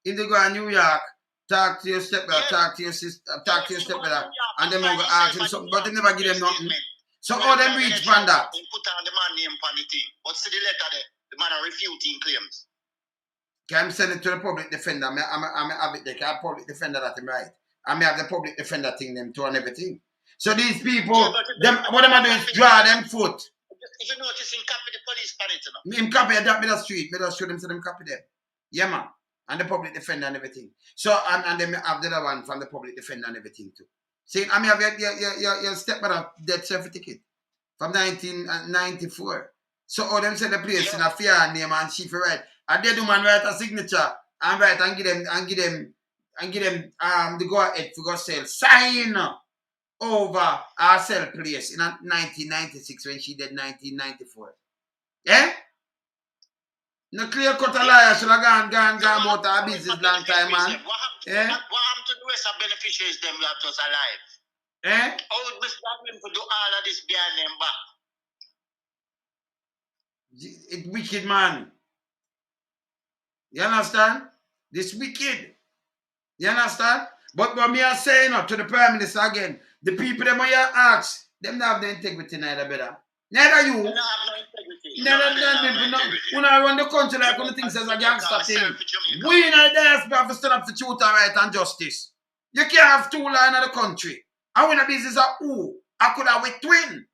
Him to go to New York, talk to your stepbrother, talk to your sister, talk to your stepbrother, and them go ask him something, but they never give them nothing. So all them reach from that. He put on the man name on the thing, but see the letter there, the man are refuting claims. Can I send it to the public defender? I'm have it there. Can I public defender that him right? I may have the public defender thing them too and everything. So these people, what am I doing is draw them foot. If you notice, him copy the police pan it, you know. Him copy that with the street. Me just show them so them copy them. Yeah, man. And the public defender and everything. So, and then have the other one from the public defender and everything too. See, I mean, have your stepmother death certificate from 1994. So, all them say the place in a fair name and she for right. And they do man write a signature and write and give them the go ahead for go sell. Sign over our sell place in 1996 when she did 1994. Yeah? No clear cut a liar should have gone about our business long time, man. What happened to the rest of beneficiaries them that was alive? How would Mr. Dalrymple do all of this behind them back? It's wicked, man. You understand? This wicked. You understand? But what me are saying to the Prime Minister again, the people them you ask, them don't have the integrity neither, better. Neither you. They don't have no integrity. When I run the country like one of the things as a gangster thing. We in the diaspora have to stand up for truth and right and justice. You can't have 2 lines in the country. I win a business of who? I could have with twin.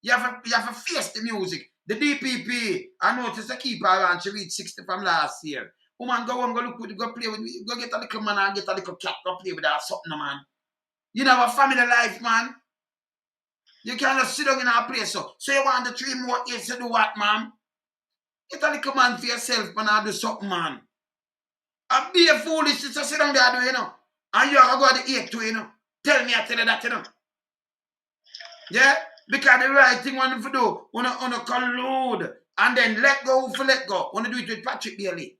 You have to face the music. The DPP, I noticed the keeper around, she reached 60 from last year. Woman, go play with me. Go get a little man and get a little cat, go play with her something, man. You know have a family life, man. You can't just sit down in a place. So you want the 3 more years to do what, man? Get a little man for yourself, man, and do something, man. And be a foolish to sit down there, you know. And you are going to go to 8 too, you know. Tell me I tell you that, you know. Yeah? Because the right thing one to do, want to collude and then let go for let go. Want to do it with Patrick Bailey.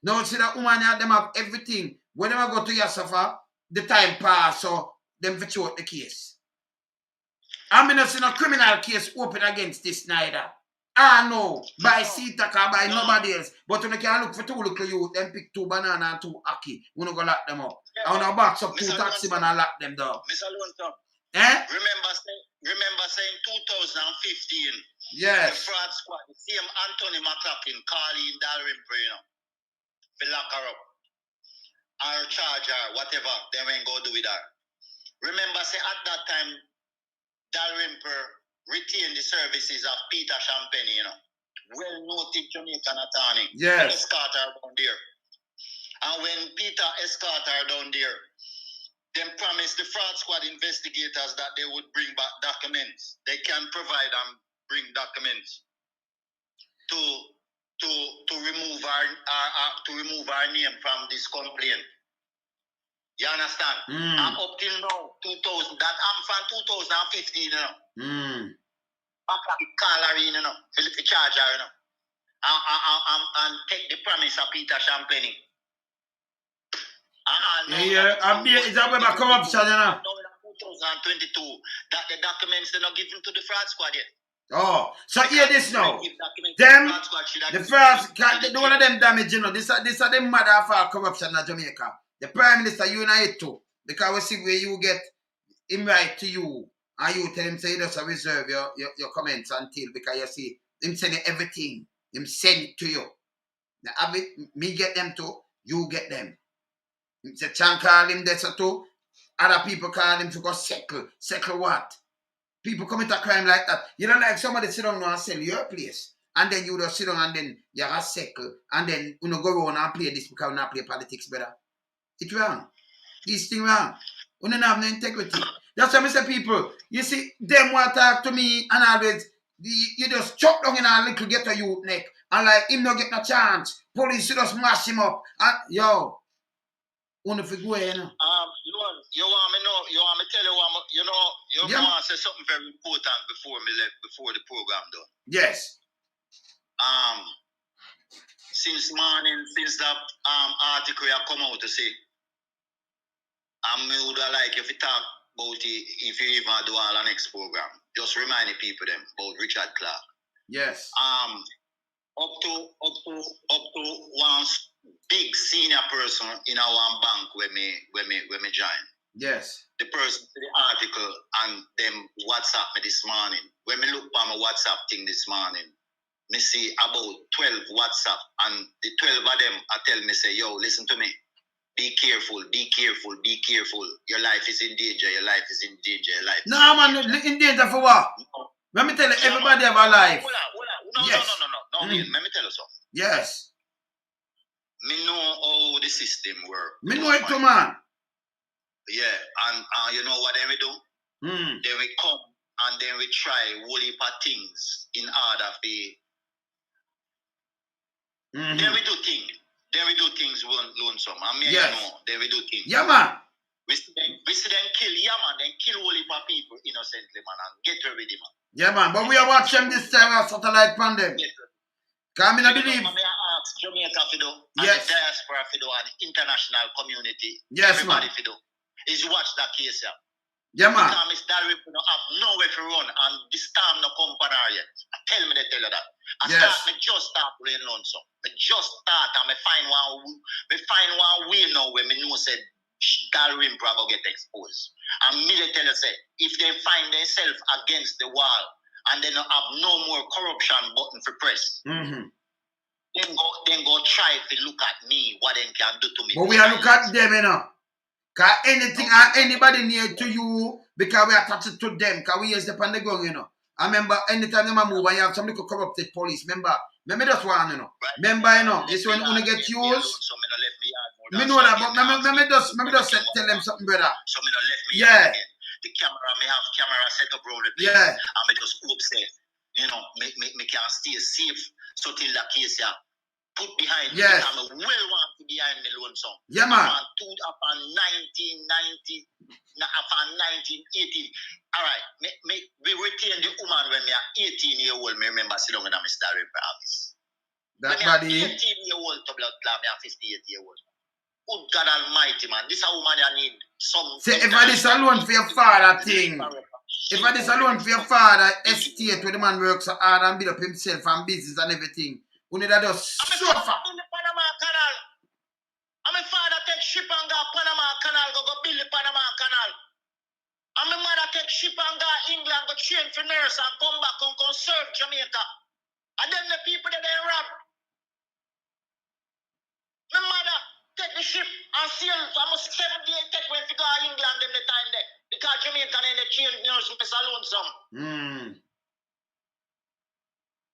Now see that woman them have everything. When they go to Yasafa, the time pass, so them for throw out the case. I mean, not see no criminal case open against this neither. Ah no, by Sitaka, by nobody else. But when you can look for 2 little youth, then pick 2 banana and 2 aki. We no go lock them up. I want to box up 2 taxi man and lock them down. Mr. Lonson. Eh? Remember saying 2015. Yes. The fraud squad, the same Anthony McLaughlin calling Dalrymple, you know, to lock her up. Or charge her, whatever, they won't go do with her. Remember say at that time, Dalrymple retained the services of Peter Champagne, you know, well-noted Jamaican attorney. Yes. Escort her down there. And when Peter escort her down there, them promised the fraud squad investigators that they would bring back documents. They can provide and bring documents to remove our name from this complaint. You understand? And up till now, 2000, that I'm from 2015, you know. Back at the Clarke, you know, Philip Charger, you know. And take the promise of Peter Champagne. It's about corruption, you know. Now in 2022, that the documents they're not given to the fraud squad yet. Oh, so hear this now. Them, the first, the one of them damage, you know, this are the mother of our corruption in Jamaica. The Prime Minister unite too. Because we see where you get him right to you, and you tell him, say, you just reserve your comments until, because you see, him send everything. Him send it to you. Now, have it, me get them too, you get them. Him say, Chan call him this too. Other people call him to go settle. Settle what? People commit a crime like that. You don't like somebody sit down and sell your place. And then you just sit down and then you have a settle. And then you know, go around and play this because you not play politics better. It's wrong. This thing wrong. You don't have no integrity. That's why I say people, you see, them want to talk to me and always, you just chop down in a little ghetto youth neck. And like, him not get no chance. Police should just mash him up. And yo, you for go you know. You want me tell you you want to say something very important before the program done. Yes. Since that article you come out to say, me would like if you talk about it, if you even do all the next program, just remind the people them about Richard Clarke. Yes. Up to one big senior person in our bank where me join. Yes. The person to the article and them WhatsApp me this morning. When me look at my WhatsApp thing this morning, me see about 12 WhatsApp and the 12 of them I tell me say, yo, listen to me. Be careful, be careful, be careful. Your life is in danger, your life is in danger, your life is no, man, in danger for what? No. Let me tell you, everybody have a life. No, yes. No, let me tell you something. Yes. Me know how the system works. Me know it too, man. Yeah, and you know what they will do? They will come and then we try whole heap of things in order for then we do things. Then we do things lonesome. I mean, yes. You know, then we do things. Yeah, man. We see them kill, yeah, man. Then kill whole heap of people innocently, man, and get rid of them, man. Yeah, man. But we are watching this time of satellite pandemic. Because I believe. May I ask Jamaica for do, and yes. The diaspora for do, and the international community. Yes, everybody man. For do. Is watch that case, yeah. Yeah, man. Because Mr. Dalrymple don't have nowhere to run, and this time no come on yet. Tell me you that. I just start playing lonesome. I just start and I find one way now where me know said Dalrymple will get exposed. And me they tell you say, if they find themselves against the wall and they don't have no more corruption button for press, then go try to look at me, what they can do to me. But we are look at them, you know. Because anything or anybody near to you, because we attach it to them, because we use the on the gun, you know. I remember anytime they move and you have some little corrupted police, remember just one, you know. Right. Remember, you know, this when you get used. Me know that, but me just tell them something, brother. So me not left me Yeah. again. The camera, me have camera set up around the place. Yeah. And me just hope say, you know, me can stay safe. So till that case here, put behind me. Yes. I'm well want to behind me lonesome. Yeah, man. Upon 1990, upon 1980. All right, we retain the woman when me are 18-year-old. Me remember sitting down in Mr. Dalrymple office. That when body. me are 18-year-old to blood clot, me are 58-year-old. Good God Almighty, man. This is a woman you need some. Say, if I this alone for your father thing, if I this alone for your father estate where the man works so hard and build up himself and business and everything, who need that just suffer. I'm in the Panama Canal. I'm a father take ship and go Panama Canal, go build the Panama Canal. I'm a mother take ship and go England, go train for nurse and come back and come serve Jamaica. And then the people that they rob. My mother take the ship and sail almost 7 days take when to go to England in the time there. Because Jamaica and the train nurse with us alone some.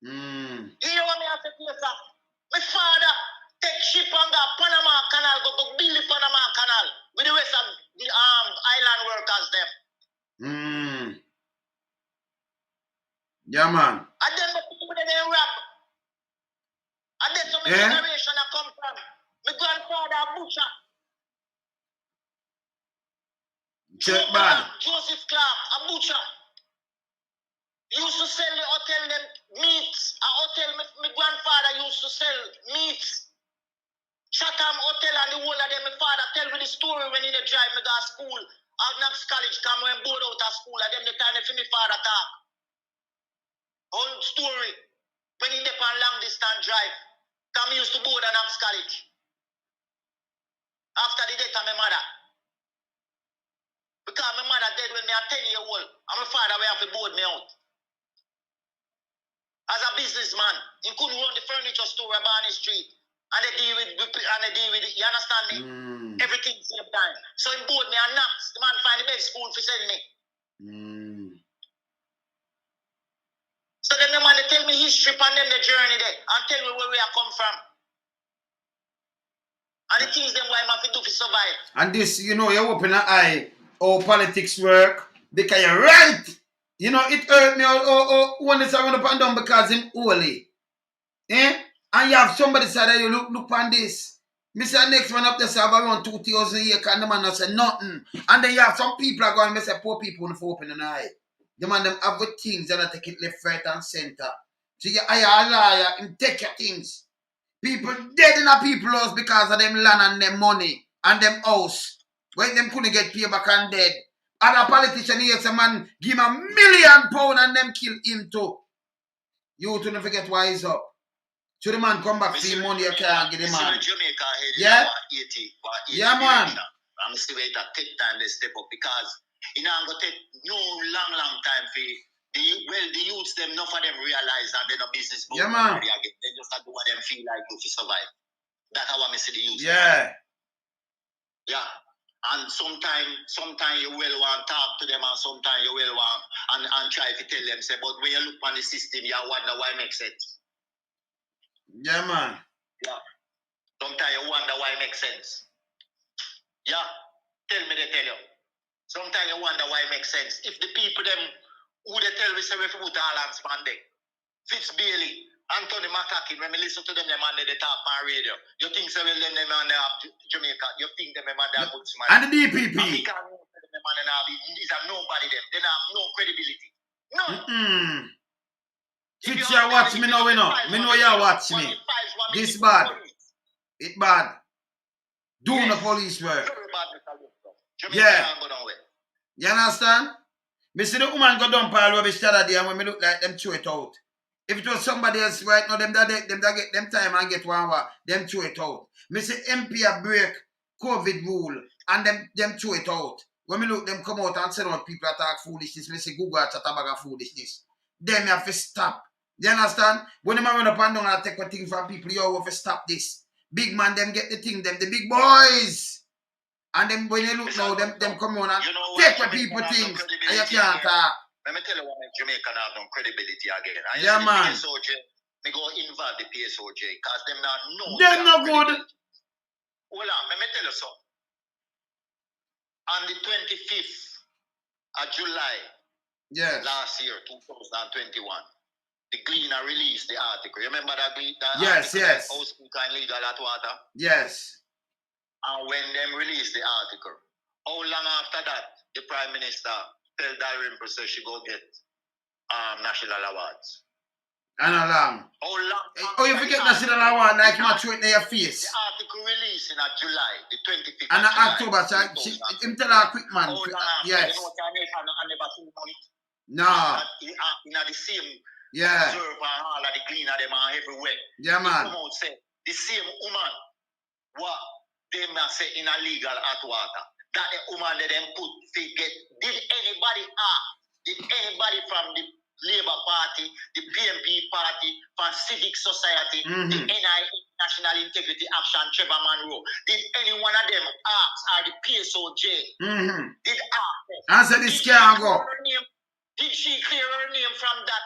You know what I have to say, sir? My father take ship and go Panama Canal, go build the Panama Canal with the rest of the island workers them. Yeah, man. And then the people that they rob. And then some generation that come from. My grandfather a butcher. Joseph Clarke, a butcher. Used to sell the hotel them meats. A hotel, my grandfather used to sell meats. Chatham Hotel and the whole of them. My father tell me the story when he drive me to school. At Knox College, come when board out of school. And them the time for my father talk. Whole story. When he dep on long distance drive. Come used to board at Knox College. After the death of my mother. Because my mother dead when me a 10-year-old. And my father will have to board me out. As a businessman, he couldn't run the furniture store at Barney Street. And they deal with it. You understand me? Everything same time. So he board me and Knox. The man find the best food for send me. So then the man they tell me history and them the journey there. And tell me where we are come from. And the things them why I have to do to survive. And this, you know, you open an eye, how politics work, because you're right. You know, it hurt me when it's around up and down because I'm holy. Eh? And you have somebody say that you look on this. Mr. Next one up there say have around 2,000 a year and the man not say nothing. And then you have some people are going to say poor people who open an eye. The man them have good things and they take it left, right and center. So you hire a liar and take your things. People dead in a people's house because of them land and them money and them house. When them couldn't get paid back and dead. Other politician here say man give him £1 million and them kill him too. You don't forget why he's up. So the man come back for the money you can't get the man. Yeah? Yeah, man. I'm still wait to take time to step up because it ain't going to take no long time for the youths them, enough of them realize that they're not business. Yeah, man. They just do what them feel like to survive. That's how I see the youth. Yeah. Yeah. And sometimes you will want to talk to them and sometimes you will want and try to tell them, say, but when you look on the system, you wonder why it makes sense. Yeah, man. Yeah. Sometimes you wonder why it makes sense. Yeah. Tell me they tell you. Sometimes you wonder why it makes sense. If the people them who they tell me say we put all hands on deck. Fitz Bailey, Anthony McCacken, when we listen to them and they talk on radio. You think so well them man Jamaica, you think them man they are good smart. And the DPP. These are nobody them. They have no credibility. None. Fitz you watch me now, we know. Me know you watch me. This bad. It bad. Doing the police work. Yeah. You understand? Me see the woman go down Paul rubbish the other day and when me look like them throw it out. If it was somebody else right now, them that get them time and get one hour, them throw it out. Me see MP a break COVID rule and them throw it out. When me look them come out and send out people that talk foolishness, me see Google chat a bag of foolishness. Then me have to stop. You understand? When them run up and down and take a thing from people, you have to stop this. Big man, them get the thing, them the big boys. And then when you look now, them come on and take what people think and you can't talk. Let me tell you what Jamaica have no credibility again. And yeah, man. PSOJ, me go involve the PSOJ because them not know. Them not good. hold on, let me tell you something. On the 25th of July Yes. last year, 2021, the Gleaner released the article. You remember that Yes, article? yes. House Speaker and Legal at Water? Yes. And when them released the article, how long after that the Prime Minister tell Dalrymple say she go get national awards? And along. How long? Oh, you forget national award like much with in your face. The article released in July, the 25th And of July. October, so him tell her quick man. How long after? Yes. You know what I mean? And never 2 months. No. In the same Yeah. observe and all of the Gleaner them are everywhere. Yeah, man. Come out say the same woman what they must say in a legal hot water. That the woman that them put to get did anybody from the Labour Party, the PMP Party, from Civic Society, the NI National Integrity Action, Trevor Monroe, did any one of them ask or the PSOJ did ask them? Answer this can go. Did she clear her name from that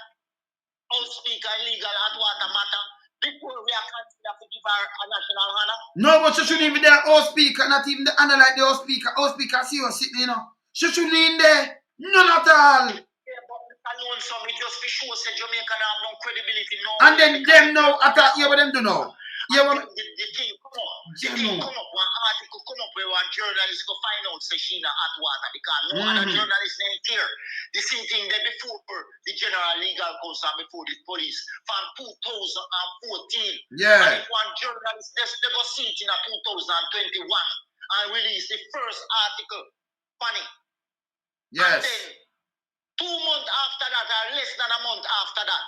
House Speaker and legal hot water matter before we are considered to give her a national honor? No, but she shouldn't even be there House Speaker, not even the honor like the House Speaker. House Speaker see her sitting, you know. She shouldn't be in there. None at all. Yeah, but alone some it just for sure say Jamaica have no credibility. No. And then them now attack you what them do now. Yeah, the thing come up. The thing come up, one article come up where one journalist go find out say she in a hot water because no other journalist ain't clear. The same thing there before the General Legal Council before the police from 2014. Yeah. And if one journalist they go see it in a 2021 and release the first article funny. Yes. And then 2 months after that, or less than a month after that,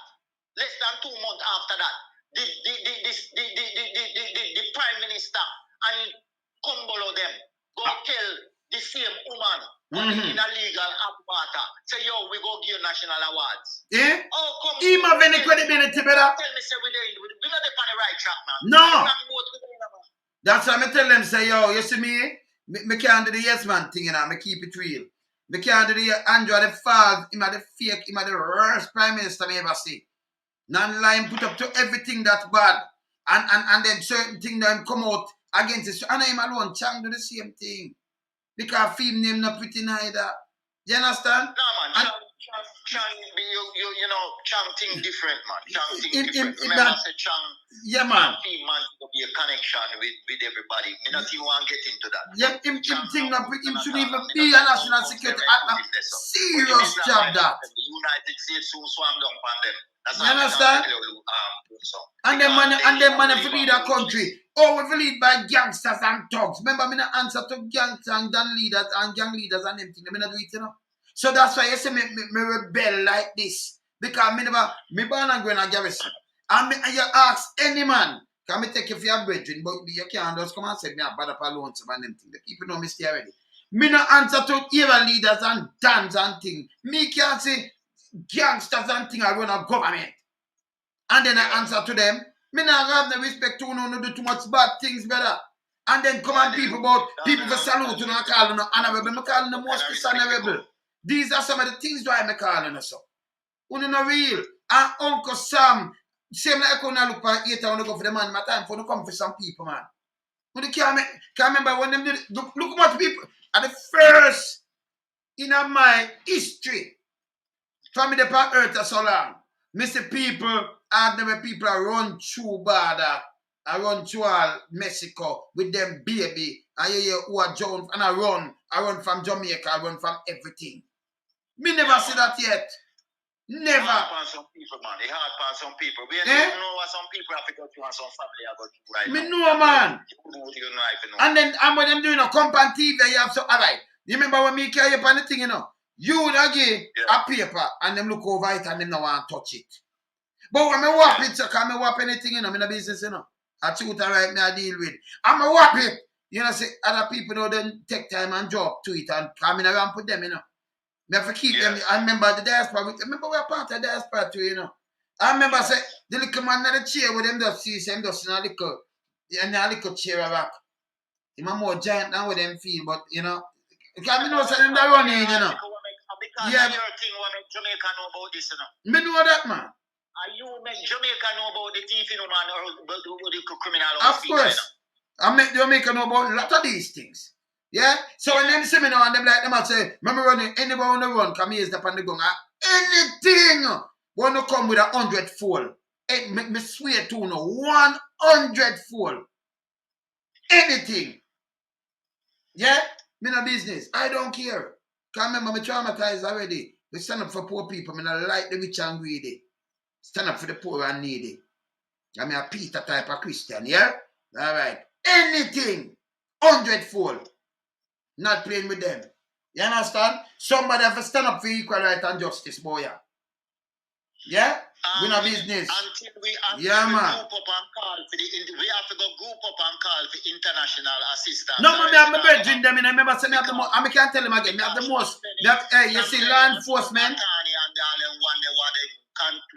less than 2 months after that, the Prime Minister and come below them go tell the same woman in a legal hot water, say, yo, we go give national awards. Yeah? Oh, come He have any credibility, brother? Tell me, say, we're not on the right track, man. No. That's why I tell them, say, yo, you see me? Me can't do the yes man thing, you know, me keep it real. Me can't do the Andrew the false, him the fake, him the worst Prime Minister me ever see. Non-line put up to everything that's bad. And then certain things that come out against it. So I know him alone, Chang do the same thing. Because film name not pretty neither. You understand? No, man. Chang, you know, Chang thing different, man. Chang thing different. Remember, I said Chang. Yeah, man. Film, man, to be a connection with everybody. Me not even want to get into that. Yeah, him thing not pretty. Him shouldn't even be a national security. Serious job that. The United States soon swam down on them. That's you understand? And them man for lead a country. Oh, we lead by gangsters and thugs. Remember, me not answer to gangsters and gang leaders and them thing. Me not do it, you know. So that's why you see me rebel like this. Because me born and grown in garrison. And you ask any man, can me take you for your brethren, but you can't just come and say me a bad up alone and them thing. The people know me stay already. Me not answer to era leaders and dance and thing. Me can't say gangsters and thing I run a government. And then I answer to them. Me not have no respect to no do too much bad things, brother. And then come on people for salute to no call no honorable. Me call no most dishonorable. These are some of the things why me calling us up. Uno no real. And Uncle Sam, same like I look for 8 hours go for the man, my time for to come for some people, man. But can't remember when them did it. Look what people at the first in my history. From the earth so long. Mr. people, ordinary people run through border. I run through all Mexico with them baby. And you hear who are Jones and I run from Jamaica, I run from everything. Me never see that yet. Never. It hard for some people, man. It hard for some people. We don't know what some people have to go through and some family have to go through right me now. know, man. You know. And then when them doing a company TV, you have so alright. You remember when me carry up on the thing, you know? You would give a paper and them look over it and them no want to touch it. But when I whap it, so can I whap anything, you know, in the business, you know. I choose to right me I deal with. I'm a whap it. You know, say other people know then take time and drop to it and come in around put them, you know. Me have to keep them. I remember the diaspora. Remember we're part of the diaspora too, you know. I remember say the little man in the chair with them just see them just in a little chair back. He's more giant than what them feel, but you know. Because me know say them that running, you know. Because your thing what make Jamaica know about this, you know. Me know that, man. And you make Jamaica know about the thief, you know, man, or the criminal. Of course. I make Jamaica know about a lot of these things. Yeah? So when them see me now and them like them I say, remember running anybody on the run, come here step on the gun. Anything wanna come with 100-fold. Me swear to no 100-fold. Anything. Yeah? Me no business. I don't care. Cause remember me traumatized already. We stand up for poor people. Me not like the rich and greedy. Stand up for the poor and needy. I'm a Peter type of Christian, yeah? Alright. Anything 100-fold. Not playing with them. You understand? Somebody have to stand up for equal right and justice, boy. Yeah? We no business. Until we yeah, man. group up and call for we have to go group up and call for international assistance. No, man, me have my bedroom them in. I remember saying me have the most. I can't tell them again. Me have the most. Hey, you see, law enforcement.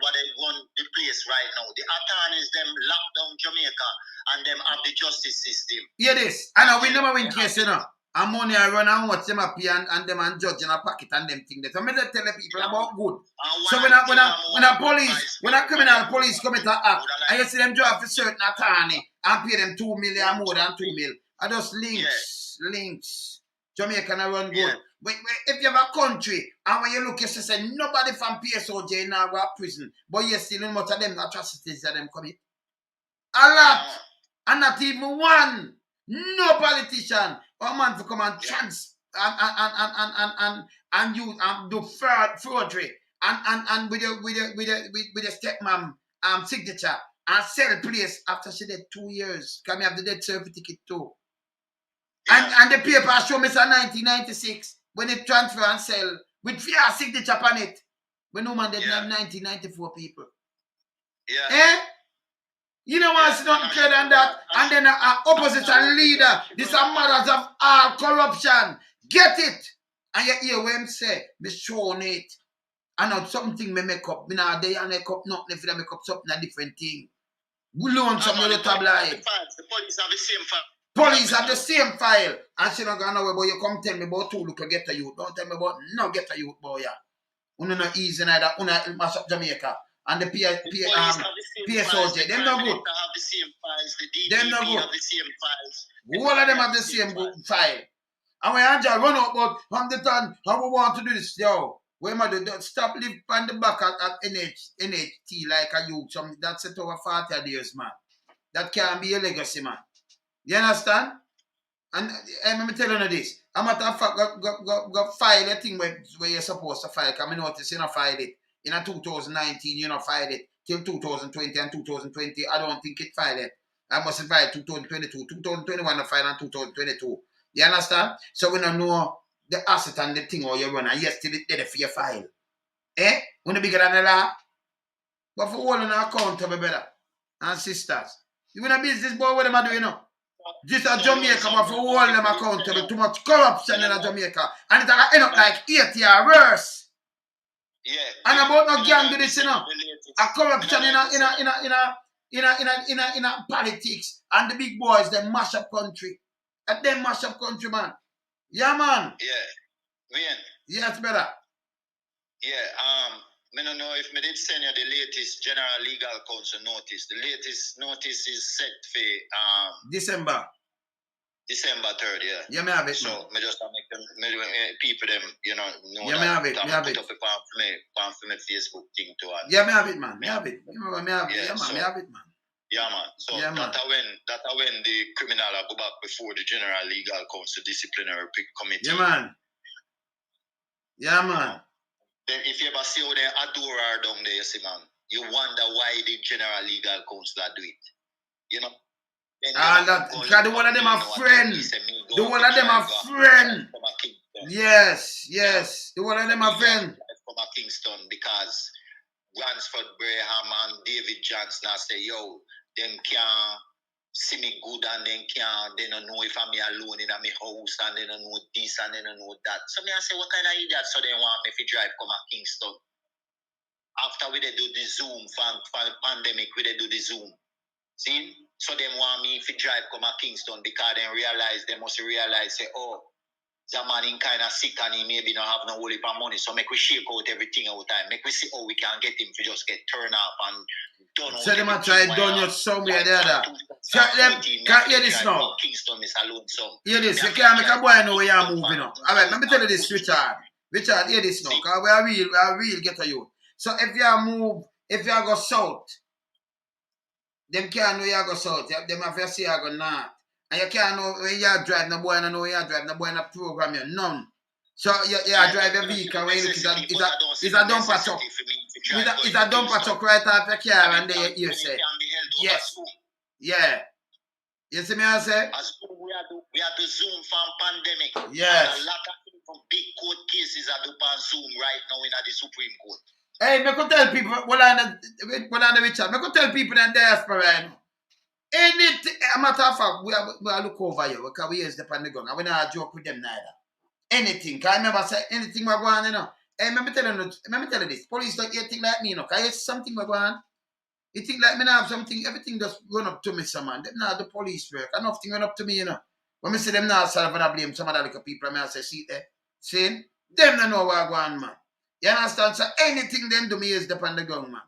What they run the place right now. The attorneys them lock down Jamaica and them have the justice system. Hear this. I know we never win case, you know. And money I run and watch them up here and them and judge in a pocket and them thing. So I tell the people about good. So when a police, when a criminal police come into act, and you see them drive for certain attorney and pay them 2 million more than 2 mil. I just links. Jamaica can run good. Yeah. But if you have a country and when you look, you say nobody from PSOJ now go to prison, but you still in much of them atrocities that them commit. A lot. And not even one. No politician or man to come and chance and use and do forgery and with the stepmom signature and sell place after she did 2 years. Can we have the death certificate too? And the paper show me 1996 when it transfer and sell with fair signature on it. When no man did 1994 people. Yeah. Eh? You know what's not clear than that? And then an opposition leader. These are mothers of all corruption. Get it. And you hear what him say. Me showing it. And not something me make up. Me now they and make up nothing if they make up something a different thing. We learn something on the tabloid. The police have the same file. Police have the same file. And she not gonna know but you come tell me about two look get a youth. Don't tell me about no get a youth boy. Una not easy neither. Una mash up Jamaica. And the PSOJ, them no good. Have the same files. The them no good. Have the same files. All of them have the same file. And when Angel run up, but from the time, how we want to do this, yo. We must stop live on the back at NHT like a youth. That's set over 40 years, man. That can't be a legacy, man. You understand? And I'm telling you this. I'm at a fact, go file a thing where you're supposed to file. Because I notice you not file it. In 2019, you know, filed it till 2020 and 2020. I don't think it filed it. I must have filed 2022, 2021, I filed in 2022. You understand? So we don't know the asset and the thing or you run, and yes, still it there for your file. Eh? When the bigger than the law. But for all in our account, to be better. And sisters. You in a business, boy, what am I doing now? Just a Jamaica, but for all them accountable. Too much corruption in a Jamaica. And it's going to end up like 80 or worse. Yeah. And about no gang do this, you know. A corruption in a politics. And the big boys, they mash up country. And they mash up country, man. Yeah, man. Yeah. When? Yeah, it's better. Yeah, I don't know if I did send you the latest General Legal Counsel notice. The latest notice is set for December 3rd, yeah. Yeah, me have it. So, I just make them, people them, you know yeah, that. Me have it. Me have it. Put up a for my Facebook thing too. Yeah, me have it, man. Me have it. Me have it. Yeah, man. Me have it, man. Yeah, man. So yeah, man. That's when the criminal go back before the General Legal Counsel Disciplinary Committee. Yeah, man. Yeah, man. Then if you ever see how they adore her down there, you see, man, you wonder why the General Legal Counsel do it. You know? Because the one of them are friend. The one of them are friend. Yes. The one of them are friend. From Kingston because Ransford Braham and David Johnson say, yo, them can't see me good and they don't know if I'm alone in my house and they don't know this and they don't know that. So me I say, what kind of idiot so they want me to drive come to Kingston? After we they do the Zoom for the pandemic, we they do the Zoom. See? So they want me to drive come to Kingston because they must realize, say, oh, the man in kind of sick and he maybe not have no whole heap of money. So make we shake out everything all the time. Make we see how we can get him to just get turned up and done. So they might try done you somewhere the other. So them can't hear this now. Kingston is alone some. Hear this, you can't make a boy know where you're moving on. Alright, let me tell you this, Richard. Richard, hear this now, because we are real get to you. So if you go south, them can't know you go south. Them have to say you go north. And you can't know where you drive, no boy, no know where you drive, no boy, no program you, none. So you drive a vehicle when you look at it's a dumper truck. It's a dumper truck right off your car and there you say. Yes. Yeah. You see me I say? As we are the Zoom from pandemic. Yes. And a lot of big court cases are on Zoom right now in the Supreme Court. Hey, me could tell people what I Richard. Me could tell people in diaspora right now. Anything, a matter of fact, we are look over you because we use the gun. I will not joke with them neither. Anything. Cause I remember say anything we're going on, you know. Hey, let me tell you this. Police don't think like me, you know. Cause it's something we're going on. You think like me now have something, everything just run up to me, some man. Them now the police work. And nothing run up to me, you know. When me see them now, so I blame some other little people, I say, see there. See? Them don't know what going on, man. You understand? So anything them do me is depend the gun, man.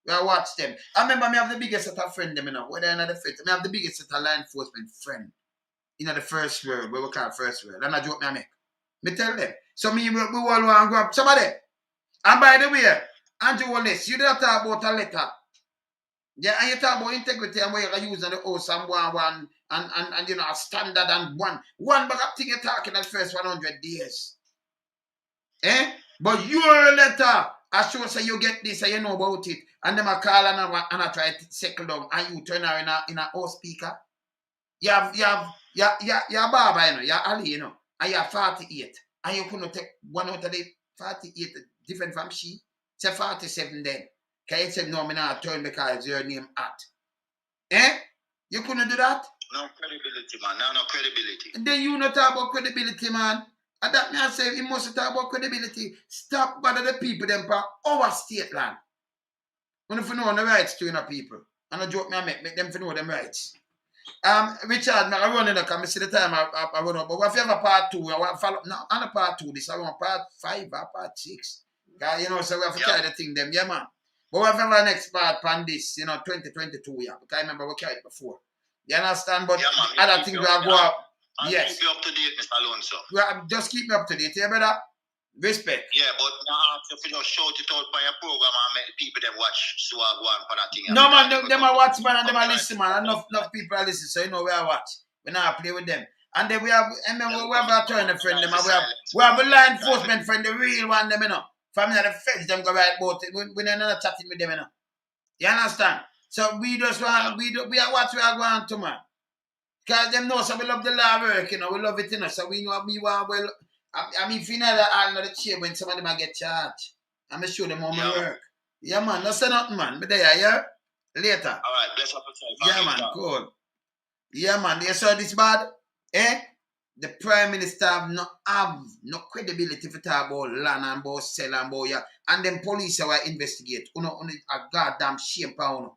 We watch them. I remember me have the biggest set of friend them, you know. Whether in the fifth, me have the biggest set of law enforcement friend. You know, the first world, where we call first world. And I joke me I make. Me tell them. So me, we all want to grab somebody. And by the way, Andrew Wallace, you don't talk about a letter. Yeah, and you talk about integrity and what you use on the house and one and you know, a standard and one bag of thing you're talking at first 100 days. Eh? But your letter, I sure say you get this and you know about it. And them a call and I try to settle down and you turn her in a house speaker. You have Baba, you know, you Ali, you know, and you have 48. And you couldn't take one out of the 48 different from she. Say 47 then. Can you say no, me not turn because your name at? Eh? You couldn't do that? No credibility, man. No credibility. And then you not talk about credibility, man. And that me I say you must talk about credibility. Stop bother the people them for our state land. When if you know the rights to people. And I joke me I make them know them rights. Richard, I run in the car, I see the time I run up. But if you have a part 2, I want to follow no, on a part 2, this I want part 5 or part 6. You know, so we have to carry the thing them, yeah man. But we have a next part on this, you know, 2022, yeah. Because I remember we carried it before. You understand? But other things will go up. Yes. Keep you up to date, Mr. Alonso. Well, just keep me up to date, yeah, brother? Respect. Yeah, but now if you just shout it out by your program and make people them watch so I go on for that thing. No man, them are watch man and them are listen man. Enough people are listen, so you know where I watch. We now play with them. And then we have a turn friend them and we have a law enforcement friend, the real one them, you know. Family of the feds them go right about it. We not chatting with them, you know. You understand? So we just want we are what we are going to man. Because them know so we love the law work, you know, we love it, you know. So we know we want well I mean, if you know that all of the chair when somebody might get charged, I'm going to show them how my work. Yeah, man. No say nothing, man. But there, yeah? Later. All right. Bless up yourself. Yeah, man. Cool. Yeah, man. You saw this bad? Eh? The Prime Minister have no credibility to talk about land and about sell and about, yeah. And them police will investigate. You know, a goddamn shame for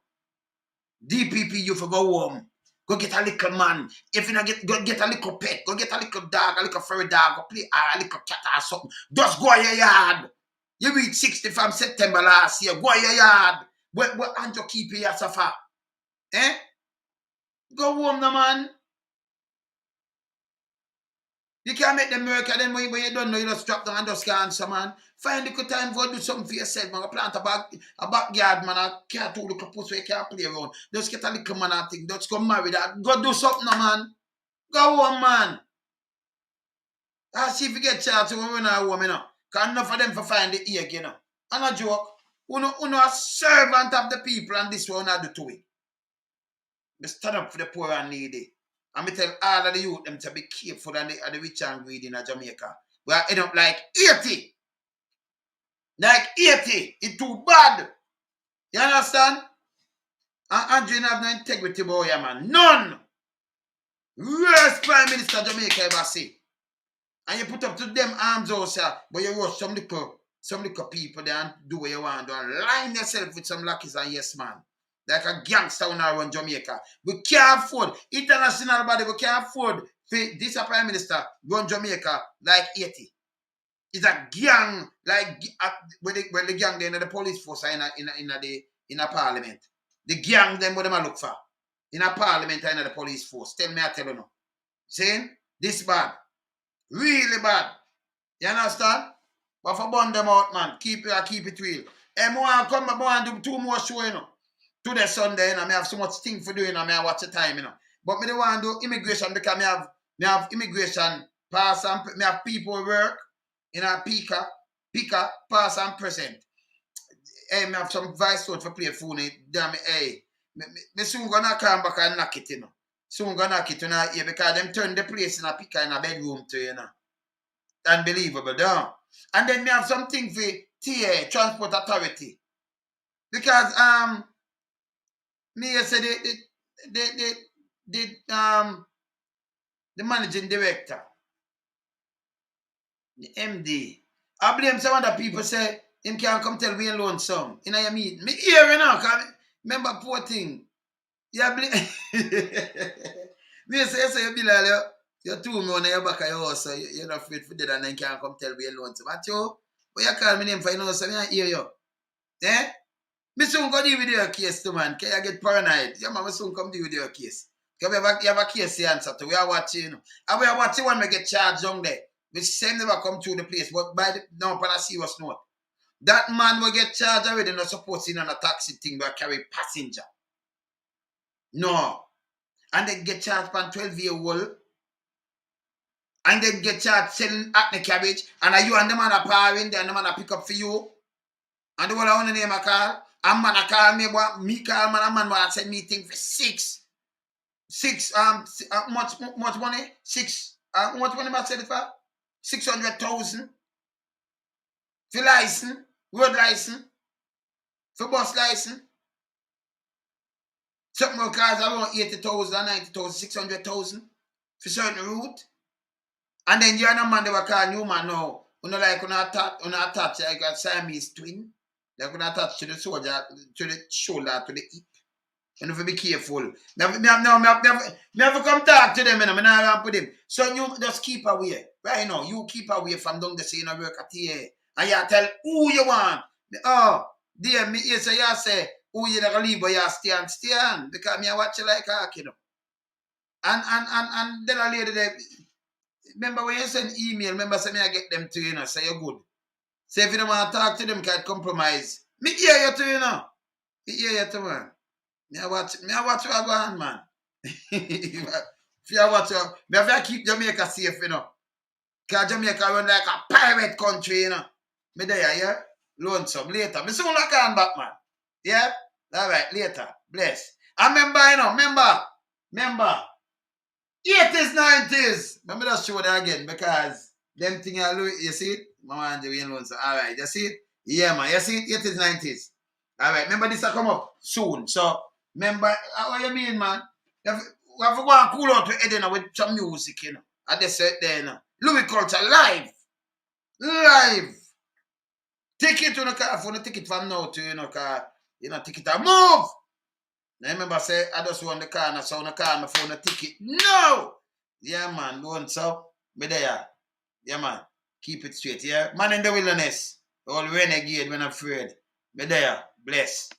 you. DPP, you for go home. Go get a little man. If you not go get a little pet, go get a little dog, a little furry dog, go play a little cat or something. Just go in your yard. You reach 60 from September last year. Go in your yard. What and you keep your suffer? Eh? Go home, no man. You can't make them work and then when you don't know, you just drop down and just can't answer, man. Find a good time, go do something for yourself, man. Go plant a backyard, man. A cat to look a pussy where you can't play around. Just get a little man and thing. Just go marry that. Go do something, man. Go home, man. I see if you get charged when we're not home, you know. Because enough of them for find the egg, you know. And a joke. Uno a servant of the people and this one I do to it. They stand up for the poor and needy. And me tell all of the youth them to be careful and the rich and greedy in Jamaica. We are end up like 80. Like 80. It's too bad. You understand? And Andrew have no integrity, boy, man. None. Worst Prime Minister Jamaica ever see. And you put up to them arms also, but you rush some little people there and do what you want to do and line yourself with some lackeys and yes man. Like a gangster when I run Jamaica. We can't afford, international body, we can't afford this Prime Minister run Jamaica like 80. It's a gang, like when the gang then the police force in a parliament. The gang them what them I look for. in a parliament and in the police force. Tell me, I tell you no. Saying this bad. Really bad. You understand? But for burn them out, man. Keep it real. And I come back and do 2 more shows, you know. Today Sunday, you know, I have so much thing for doing, and I watch the time, you know. But me don't want to do immigration because I have immigration pass and me have people work in a picker, pass and present. Hey, me have some vice for play phone. Damn it, hey. Me soon gonna come back and knock it, you know. Soon gonna knock it, you know, here because them turn the place in a picker in a bedroom too, you know. Unbelievable, don't. And then me have something for TA, Transport Authority. Because me say the managing director, the MD. I blame some other people say him can't come tell we alone some. In your meet. Me hear you now, cause remember poor thing. Yeah, blame me say you be like you two me on your back of your house, so you're not afraid for that and then can't come tell we alone some. But you, but you call me name for you know, so I hear you. Eh? Me soon go deal with your case too, man. Can you get paranoid? Yeah, man, me soon come deal with your case. Because you have a case to answer to. We are watching. And we are watching when we get charged down there. We same never come through the place. But by the no, but I serious note. That man will get charged already, not supposed to in a taxi thing but carry passenger. No. And then get charged for 12-year-old. And then get charged selling acne cabbage. And you and the man are powering there and the man are pick up for you. And the one I want to name a car. And man a call me, me call man, a man want to send me thing for much money? Much money I said it for? 600,000 for license, road license, for bus license. Something more cars around 80,000, 90,000, 600,000 for certain route. And then you and a man they were calling you man now. You know like attach like a Siamese twin. They're going to attach to the soldier, to the shoulder, to the hip. You have to be careful. Never come talk to them, I never put them. So you just keep away. Right now, you keep away from down the scene of work at here. And you tell who you want. Oh, dear me, so you say, who you gonna leave, but you stand. Because me I watch you like a kid. And then a lady there, remember when you send email, remember say me I get them to you know, say you're good. Say if you don't want to talk to them, can compromise. Me hear you too, you know. Me hear you too, man. Me I watch you go on, man. If you watch you, me have to keep Jamaica safe, you know. Because Jamaica run like a pirate country, you know. Me there, yeah? Lonesome later. Me soon like on back, man. Yeah? Alright, later. Bless. And remember. 80s, 90s. Let me just show that again because them thing you see it? Mama and the lonesome. Alright, you see it? Yeah, man. You see it? 80s, 90s. Alright, remember this will come up soon. So, remember, what you mean, man? We have to go and cool out to Edina with some music, you know. At the set there, you know. Louis Culture live. Ticket to the car, for the ticket from now to, you know, car, you know, ticket and move. I remember say, I just want the car and I saw the car and I found the ticket. No! Yeah, man, don't so. Be there. Yeah, man. Keep it straight, yeah? Man in the wilderness. All renegade when I'm afraid. Be there. Bless.